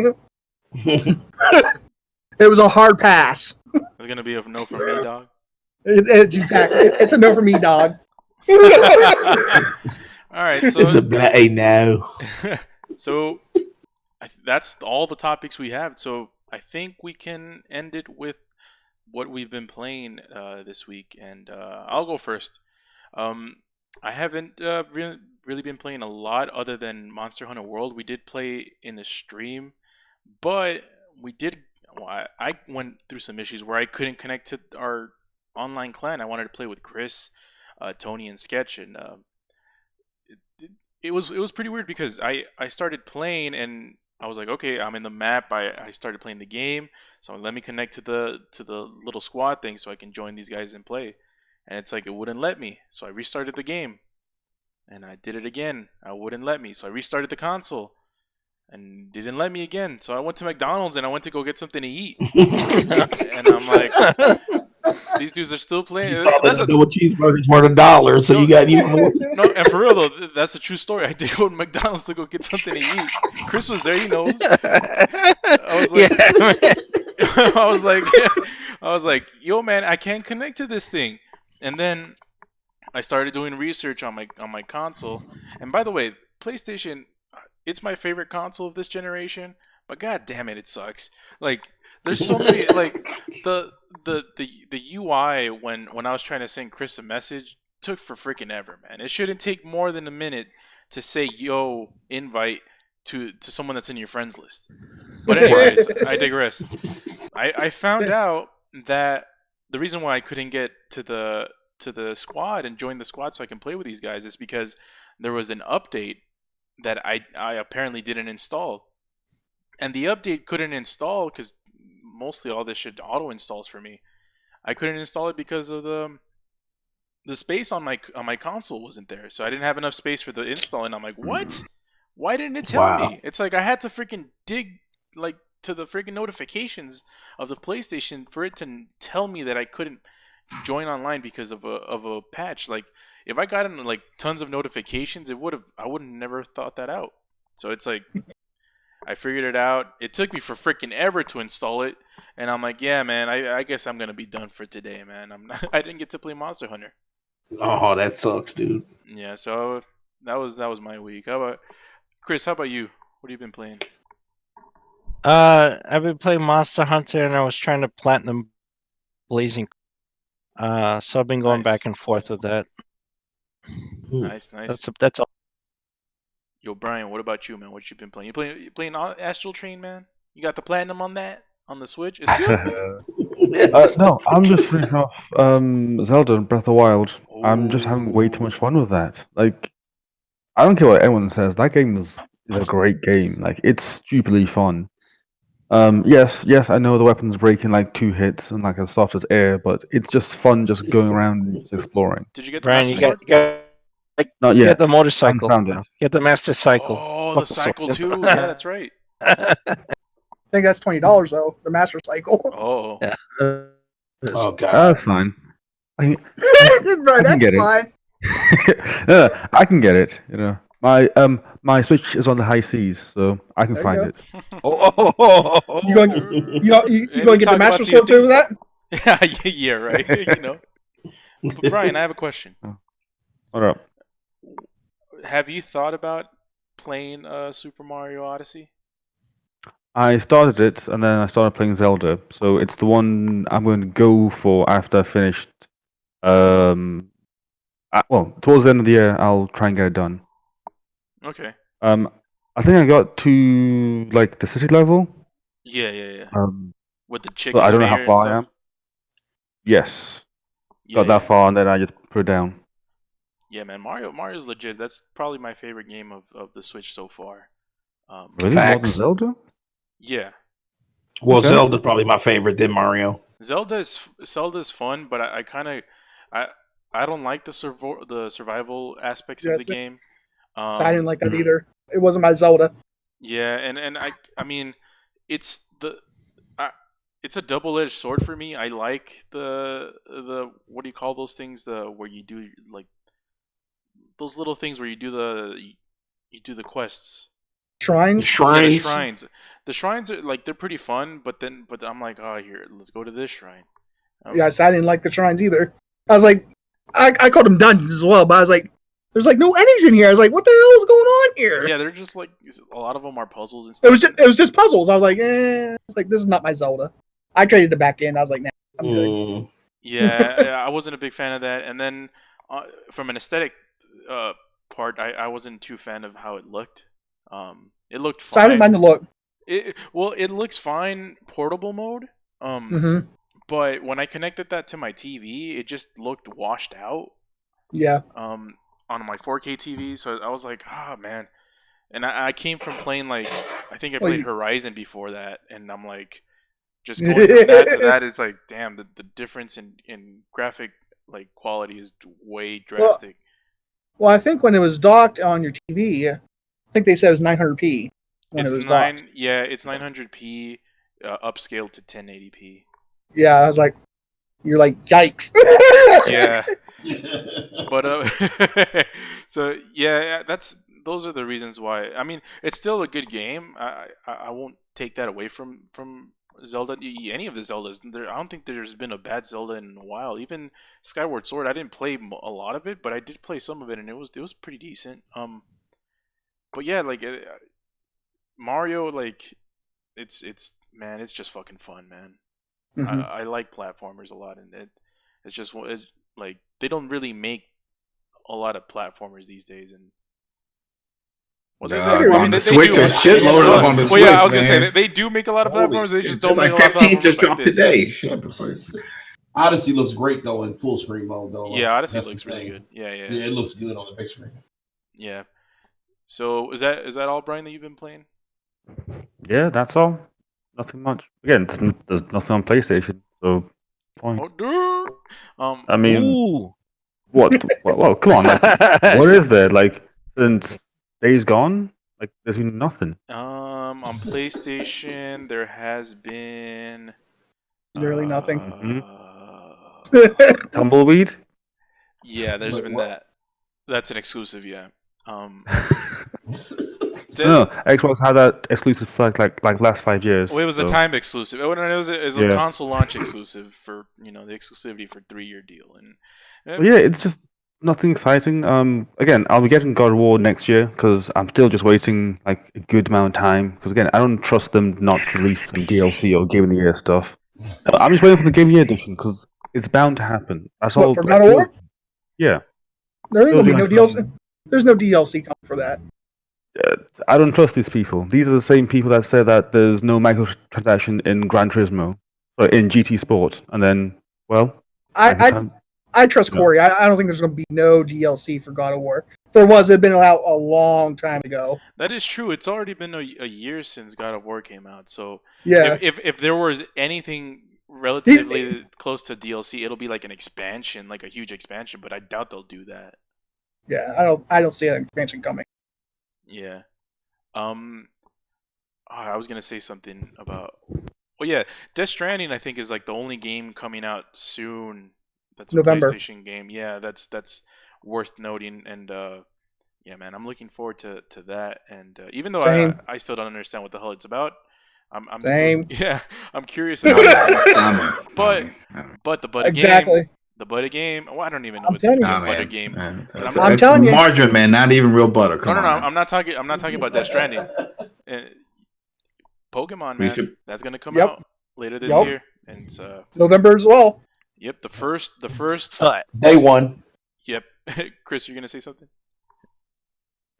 It was a hard pass. It's gonna be a no from me, dog. It's a no for me, dog. All right, so it's a bloody no. So that's all the topics we have. So I think we can end it with what we've been playing this week, and I'll go first. I haven't really been playing a lot other than Monster Hunter World. We did play in the stream, but we did. Well, I went through some issues where I couldn't connect to our online clan. I wanted to play with Chris, Tony, and Sketch, and it was pretty weird because I started playing and I was like, okay, I'm in the map. I started playing the game, so let me connect to the little squad thing so I can join these guys and play. And it's like it wouldn't let me, so I restarted the game, and I did it again. I wouldn't let me, so I restarted the console, and didn't let me again. So I went to McDonald's and I went to go get something to eat, and I'm like, these dudes are still playing. That's a double cheeseburger's worth $1, so you got even more. No, and for real though, that's a true story. I did go to McDonald's to go get something to eat. Chris was there, he knows. I was like, I was like, yo, man, I can't connect to this thing. And then I started doing research on my console. And by the way, PlayStation, it's my favorite console of this generation. But god damn it, it sucks. Like, there's so many like the UI when I was trying to send Chris a message took for freaking ever, man. It shouldn't take more than a minute to say yo invite to someone that's in your friends list. But anyways, I digress. I found out that the reason why I couldn't get to the squad and join the squad so I can play with these guys is because there was an update that I apparently didn't install. And the update couldn't install because mostly all this shit auto installs for me. I couldn't install it because of the space on my console wasn't there, so I didn't have enough space for the install. And I'm like, what? Why didn't it tell me? It's like I had to freaking dig like to the freaking notifications of the PlayStation for it to tell me that I couldn't join online because of a patch. Like if I got like tons of notifications, I would have never thought that out. So it's like I figured it out. It took me for freaking ever to install it, and I'm like, yeah, man, I guess I'm gonna be done for today, man. I didn't get to play Monster Hunter. Oh, that sucks, dude. Yeah, so that was my week. How about Chris? How about you? What have you been playing? I've been playing Monster Hunter, and I was trying to platinum Blazing. So I've been going back and forth with that. Nice. That's all. Yo, Brian, what about you, man? What you been playing? You playing Astral Train, man? You got the platinum on that on the Switch? It's good. No, I'm just finishing off Zelda Breath of the Wild. I'm just having way too much fun with that. Like, I don't care what anyone says. That game is a great game. Like, it's stupidly fun. Yes, I know the weapons break in like 2 hits and like as soft as air, but it's just fun just going around and just exploring. Did you get the Brian, Master Sword? You got Not yet. Get the motorcycle. Found it. Get the Master Cycle. Oh, the cycle too. Yeah, that's right. I think that's $20 though. The Master Cycle. Oh. Yeah. Oh god. That's fine. Right, can that's get it. fine. I can get it. You know, my Switch is on the high seas, so I can There find you it. You going to get the Master Sword too with that? Yeah, right. You know. But Brian, I have a question. What up? Have you thought about playing Super Mario Odyssey? I started it, and then I started playing Zelda. So it's the one I'm going to go for after I finished. Well, towards the end of the year, I'll try and get it done. Okay. I think I got to like the city level. Yeah. With the chick. So I don't know how far I am. Yes. Got that far, and then I just put it down. Yeah, man, Mario's legit. That's probably my favorite game of the Switch so far. Really? More than Zelda? Yeah. Well, okay. Zelda's probably my favorite, then Mario. Zelda's fun, but I kind of I don't like the survival aspects of the game. So I didn't like that either. It wasn't my Zelda. Yeah, and I mean, it's a double-edged sword for me. I like the what do you call those things? Where you do like those little things where you do the quests. Shrines. Yeah, the shrines are like they're pretty fun, but I'm like, oh, here, let's go to this shrine. Yes, I didn't like the shrines either. I was like, I called them dungeons as well, but I was like, there's like no enemies in here. I was like, what the hell is going on here? Yeah, they're just like a lot of them are puzzles and stuff. It was just puzzles. I was like, this is not my Zelda. I traded it back in. I was like, nah, I'm good. Yeah, I wasn't a big fan of that. And then from an aesthetic part, I wasn't too fan of how it looked. It looked fine. So I didn't mind the look. It looks fine portable mode. But when I connected that to my TV, it just looked washed out. Yeah. On my 4K TV, so I was like, man. And I came from playing like I think I played Horizon before that, and I'm like, just going from that to that is like, damn, the difference in graphic like quality is way drastic. Well, I think when it was docked on your TV, I think they said it was 900p. It's 900p upscaled to 1080p. Yeah, I was like, you're like, yikes. Yeah. But so yeah, those are the reasons why. I mean, it's still a good game. I won't take that away from Zelda. Any of the Zeldas. I don't think there's been a bad Zelda in a while. Even Skyward Sword, I didn't play a lot of it, but I did play some of it, and it was pretty decent. But yeah, like Mario, like it's man, it's just fucking fun, man. Mm-hmm. I like platformers a lot, and it's just like they don't really make a lot of platformers these days, and on the Switch, a shitload of them on the Switch. Well, yeah, I was gonna say they do make a lot of platformers. They just don't make like a lot of 15 just dropped like today. Odyssey looks great though in full screen mode though. Yeah, Odyssey looks really good. Yeah, it looks good on the big screen. Yeah. So is that all, Brian, that you've been playing? Yeah, that's all. Nothing much. Again, there's nothing on PlayStation, so point. I mean, what? Well, come on. Like, what is there? Like, since Days Gone, like, there's been nothing. On PlayStation, there has been literally nothing. Tumbleweed. Yeah, there's been that. That's an exclusive, yeah. No, Xbox had that exclusive for like last 5 years. Well, it was a time exclusive. It was a console launch exclusive for the exclusivity for 3-year deal. And yeah, it's just nothing exciting. Again, I'll be getting God of War next year because I'm still just waiting like a good amount of time. Because again, I don't trust them not to release some DLC or Game of the Year stuff. No, I'm just waiting for the Game of the Year edition because it's bound to happen. That's all. For God of War? Yeah. There ain't gonna be no DLC. There's no DLC coming for that. I don't trust these people. These are the same people that said that there's no microtransaction in Gran Turismo or in GT Sport, and then, well, I trust Corey. I don't think there's going to be no DLC for God of War. If there was, it'd been out a long time ago. That is true. It's already been a year since God of War came out. So yeah, if there was anything relatively close to DLC, it'll be like an expansion, like a huge expansion. But I doubt they'll do that. Yeah, I don't see an expansion coming. Yeah. I was gonna say something about. Well, yeah, Death Stranding I think is like the only game coming out soon. That's a November. PlayStation game. Yeah, that's worth noting. And yeah, man, I'm looking forward to that. And even though I still don't understand what the hell it's about, I'm Same. still, yeah, I'm curious about it. But the butter game. The butter game. Well, I don't even know it's a butter game. I'm telling you, margarine, man. Not even real butter. Come no. on, I'm not talking about Death Stranding. Pokemon, man. That's gonna come out later this year, and it's November as well. Yep, the first day one. Yep, Chris, you're gonna say something?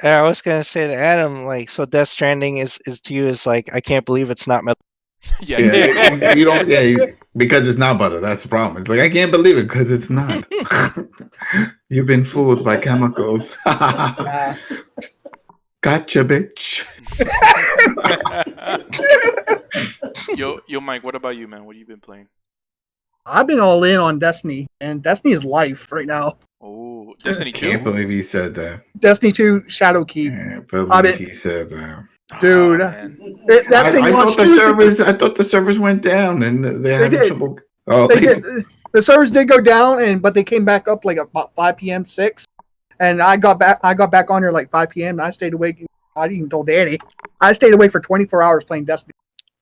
I was gonna say to Adam, like, so Death Stranding is to you is like, I can't believe it's not Metal. Yeah, you don't. Yeah, because it's not butter. That's the problem. It's like I can't believe it because it's not. You've been fooled by chemicals. Gotcha, bitch. Yo, Mike. What about you, man? What have you been playing? I've been all in on Destiny, and Destiny is life right now. Oh, Destiny 2. I can't believe he said that. Destiny 2 Shadowkeep. Can't believe he said that. Dude, I thought the servers went down and they had trouble. Oh, they did. The servers did go down, but they came back up like about 5 p.m. 6, and I got back on here like 5 p.m. and I stayed awake. I didn't even tell Danny. I stayed awake for 24 hours playing Destiny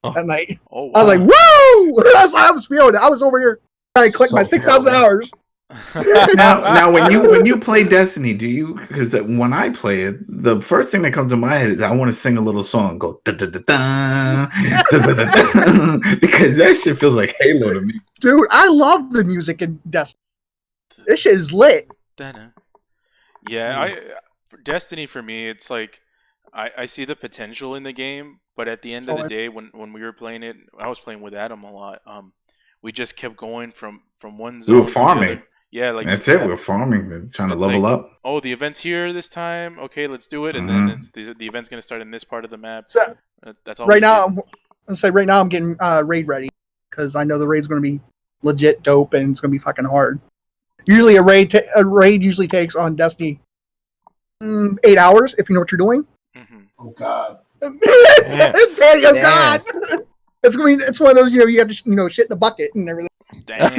that night. Oh, wow. I was like, woo! I was feeling it. I was over here trying to collect my 6,000 hours. now when you play Destiny, do you? Because when I play it, the first thing that comes to my head is I want to sing a little song, go da da da da, because that shit feels like Halo to me. Dude, I love the music in Destiny. This shit is lit. Yeah, for Destiny for me, it's like I see the potential in the game, but at the end of the day, when we were playing it, I was playing with Adam a lot. We just kept going from one zone. We were farming. To the other. Yeah, like that's it. We're farming, trying to level up. Oh, the event's here this time. Okay, let's do it. And then the event's gonna start in this part of the map. So, that's all. Right now, I'm getting raid ready because I know the raid's gonna be legit dope and it's gonna be fucking hard. Usually, a raid usually takes on Destiny 8 hours if you know what you're doing. Mm-hmm. Oh God. Daddy, oh God. It's one of those, you have to, shit in the bucket and everything. Damn.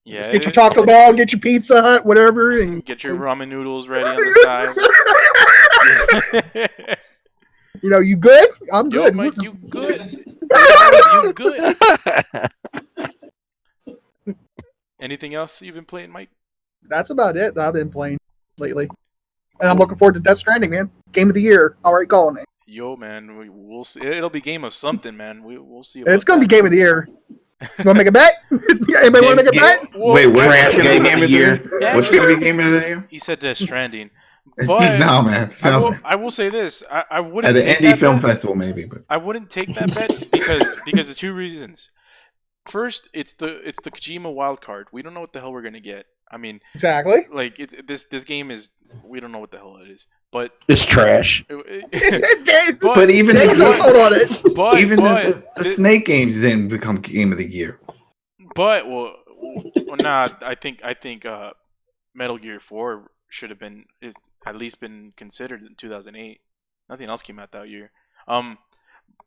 Yeah. Get your Taco Bell, get your Pizza Hut, whatever, and get your ramen noodles ready on the side. You good? I'm good. Yo, Mike, you good? You good? Anything else you've been playing, Mike? That's about it that I've been playing lately. And I'm looking forward to Death Stranding, man. Game of the year. Already calling it. Yo, man, we'll see. It'll be game of something, man. We'll see. It's gonna be game of the year. You want to make a bet? Anybody want to make a bet? Wait, what's gonna be game of the year? What's gonna be game of the year? He said Death Stranding. But no, man. I will say this. I wouldn't at the indie film festival, maybe, but I wouldn't take that bet because of two reasons. First, it's the Kojima wild card. We don't know what the hell we're gonna get. I mean, exactly. Like this game is. We don't know what the hell it is, but it's trash. But even the Snake games didn't become game of the year. But I think Metal Gear 4 should have been at least been considered in 2008. Nothing else came out that year.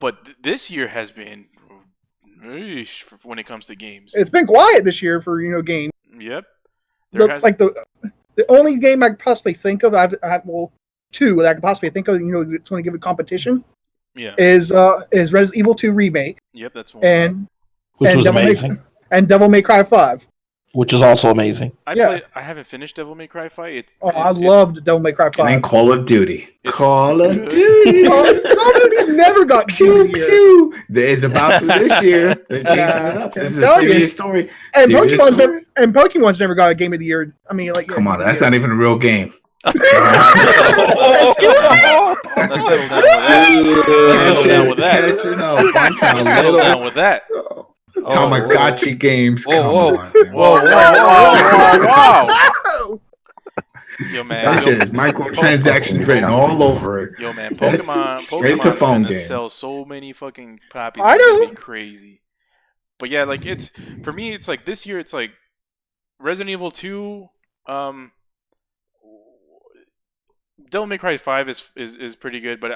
But this year has been when it comes to games. It's been quiet this year for games. Yep. The The only game I could possibly think of, two that I could possibly think of, it's going to give it competition. Yeah. Is Resident Evil 2 remake. Yep, that's one. Which was amazing. And Devil May Cry 5. Which is also amazing. I haven't finished Devil May Cry 5. I loved Devil May Cry 5. And Call of Duty. Call of Duty. Call of Duty never got Game of the Year. It's about to this year. They're changing it up. This is a serious story. And Pokemon's never got a Game of the Year. I mean, like, come on, that's not even a real game. Excuse me. Let's settle down with that. Let's settle down with that. Tamagotchi games. Whoa. Yo, man. That shit is microtransactions written all over it. Yo, man. Pokemon to phone game. Sell so many fucking copies. I know. It'd be crazy. But yeah, like for me, it's like this year. It's like Resident Evil 2. Devil May Cry 5 is pretty good, but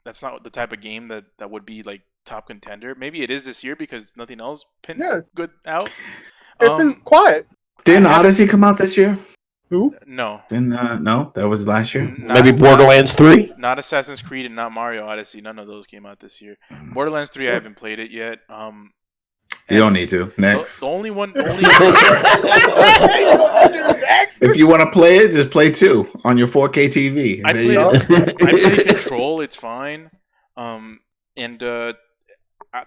that's not the type of game that would be like top contender. Maybe it is this year because nothing else good out. It's been quiet. Didn't Odyssey come out this year? Who? No. No, that was last year. Maybe Borderlands 3? Not Assassin's Creed and not Mario Odyssey. None of those came out this year. Borderlands 3, I haven't played it yet. You don't need to. Next. The only one. If you want to play it, just play 2 on your 4K TV. I play Control. It's fine. And the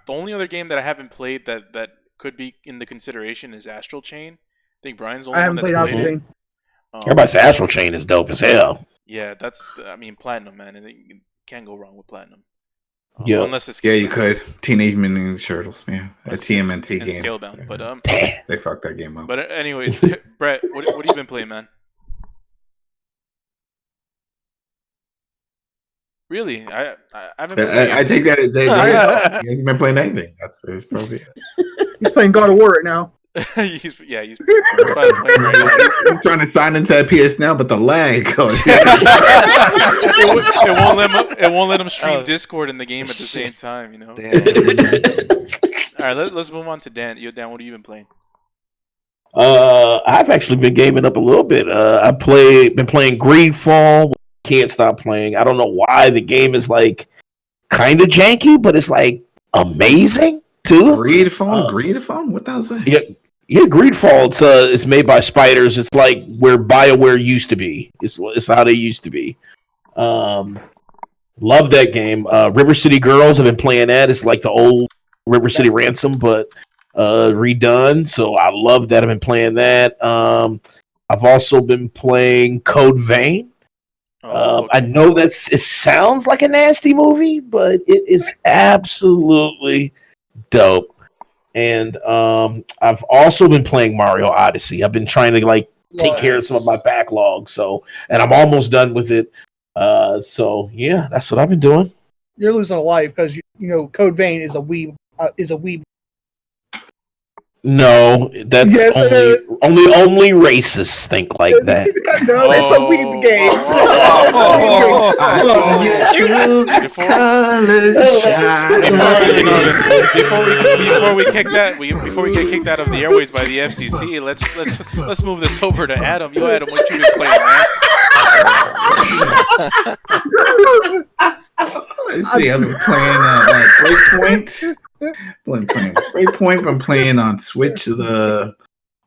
only other game that I haven't played that could be in the consideration is Astral Chain. I think Brian's the only one that's played it. Everybody's Astral Chain is dope as hell. Yeah, Platinum, man. And you can't go wrong with Platinum. Yeah, unless it's you could. Teenage Mutant Ninja Turtles, yeah, a TMNT game. Scalebound, but they fucked that game up. But anyways, Brett, what have you been playing, man? Really, I haven't. I take that as he hasn't been playing anything. That's probably it. He's playing God of War right now. he's playing right now. I'm trying to sign into that PS now, but the lag goes. it won't let him stream Discord in the game at the same time. You know. All right, let's move on to Dan. Dan, what have you been playing? I've actually been gaming up a little bit. Been playing Greedfall. Can't stop playing. I don't know why the game is like kind of janky, but it's like amazing too. Greedfall? What the hell is that? Yeah, Greedfall. It's made by Spiders. It's like where BioWare used to be. It's how they used to be. Love that game. River City Girls. I've been playing that. It's like the old River City Ransom, but redone. So I love that. I've been playing that. I've also been playing Code Vein. I know it sounds like a nasty movie, but it is absolutely dope. And I've also been playing Mario Odyssey. I've been trying to take care of some of my backlog. And I'm almost done with it. So yeah, that's what I've been doing. You're losing a life because Code Vein is a weeb. No, that's only racists think like that. No, it's a weeb game. Before we get kicked out of the airways by the FCC, let's move this over to Adam. Adam, what you been playing, man? Let's see. I've been playing Breakpoint. Breakpoint. I'm playing on Switch the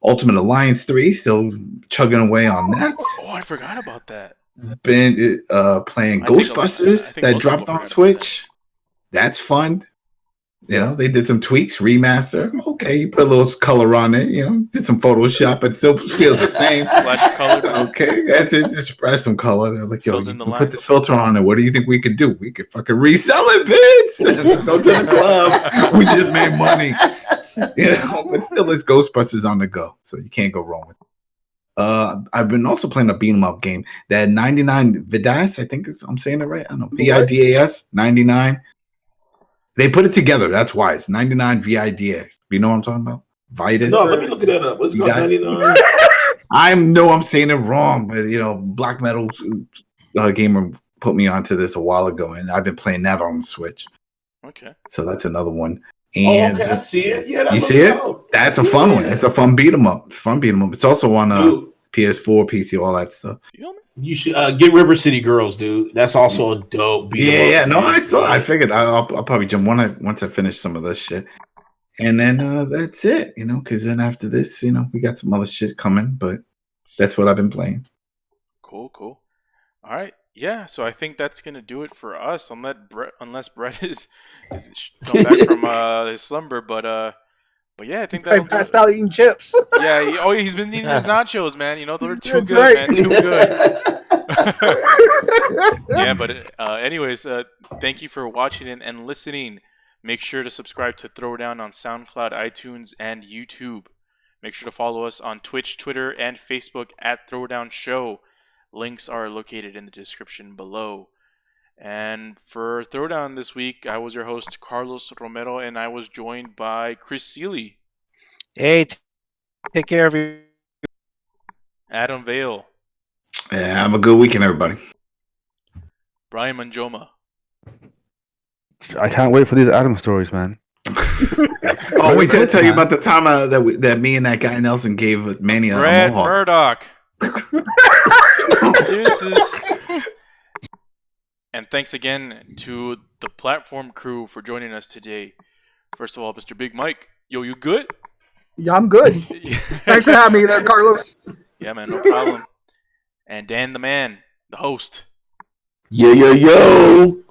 Ultimate Alliance 3. Still chugging away on that. Oh, I forgot about that. Been playing Ghostbusters that dropped on Switch. That's fun. They did some tweaks, remaster. Okay, you put a little color on it. Did some Photoshop, but still feels the same. Splash color. Okay, that's it. Just splash some color. They're like, yo, put this filter on it. What do you think we could do? We could fucking resell it, bitch. Go to the club. We just made money. But still, it's Ghostbusters on the go, so you can't go wrong with it. I've been also playing a beat 'em up game. That 99 Vidas, I think I'm saying it right. I don't know. VIDAS 99. They put it together. That's why it's 99 VIDAS. You know what I'm talking about? Vidas. No, let me look that up. What's called 99? I'm saying it wrong, but Black Metal Gamer put me onto this a while ago, and I've been playing that on the Switch. Okay. So that's another one. And I see it. Yeah, you see it? That's a fun one. It's a fun beat 'em up. It's also on PS4, PC, all that stuff. You should get River City Girls, dude. That's also a dope beat. Yeah. No, I figured I'll probably jump once I finish some of this shit, and then that's it. Because then after this, we got some other shit coming, but that's what I've been playing. Cool. All right. Yeah, so I think that's gonna do it for us, unless Brett is come back from his slumber, but yeah, I think I passed out eating chips. Yeah, he's been eating his nachos, man. They're too good, man, too good. Yeah, but anyways, thank you for watching and listening. Make sure to subscribe to Throwdown on SoundCloud, iTunes, and YouTube. Make sure to follow us on Twitch, Twitter, and Facebook at Throwdown Show. Links are located in the description below. And for Throwdown this week, I was your host, Carlos Romero, and I was joined by Chris Seeley. Hey, take care of you. Adam Vale. Yeah, have a good weekend, everybody. Brian Manjoma. I can't wait for these Adam stories, man. Wait till I tell you about the time that me and that guy Nelson gave Manny a Brett mohawk. Murdoch. Deuces. And thanks again to the platform crew for joining us today. First of all, Mr. Big Mike. Yo, you good? Yeah, I'm good. Thanks for having me there, Carlos. Yeah, man, no problem. And Dan the man, the host. Yo.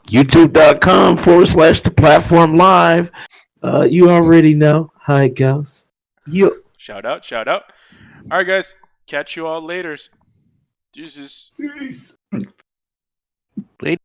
YouTube.com/the platform live. You already know how it goes. Yo. Shout out. All right, guys. Catch you all later. Deuces. Peace.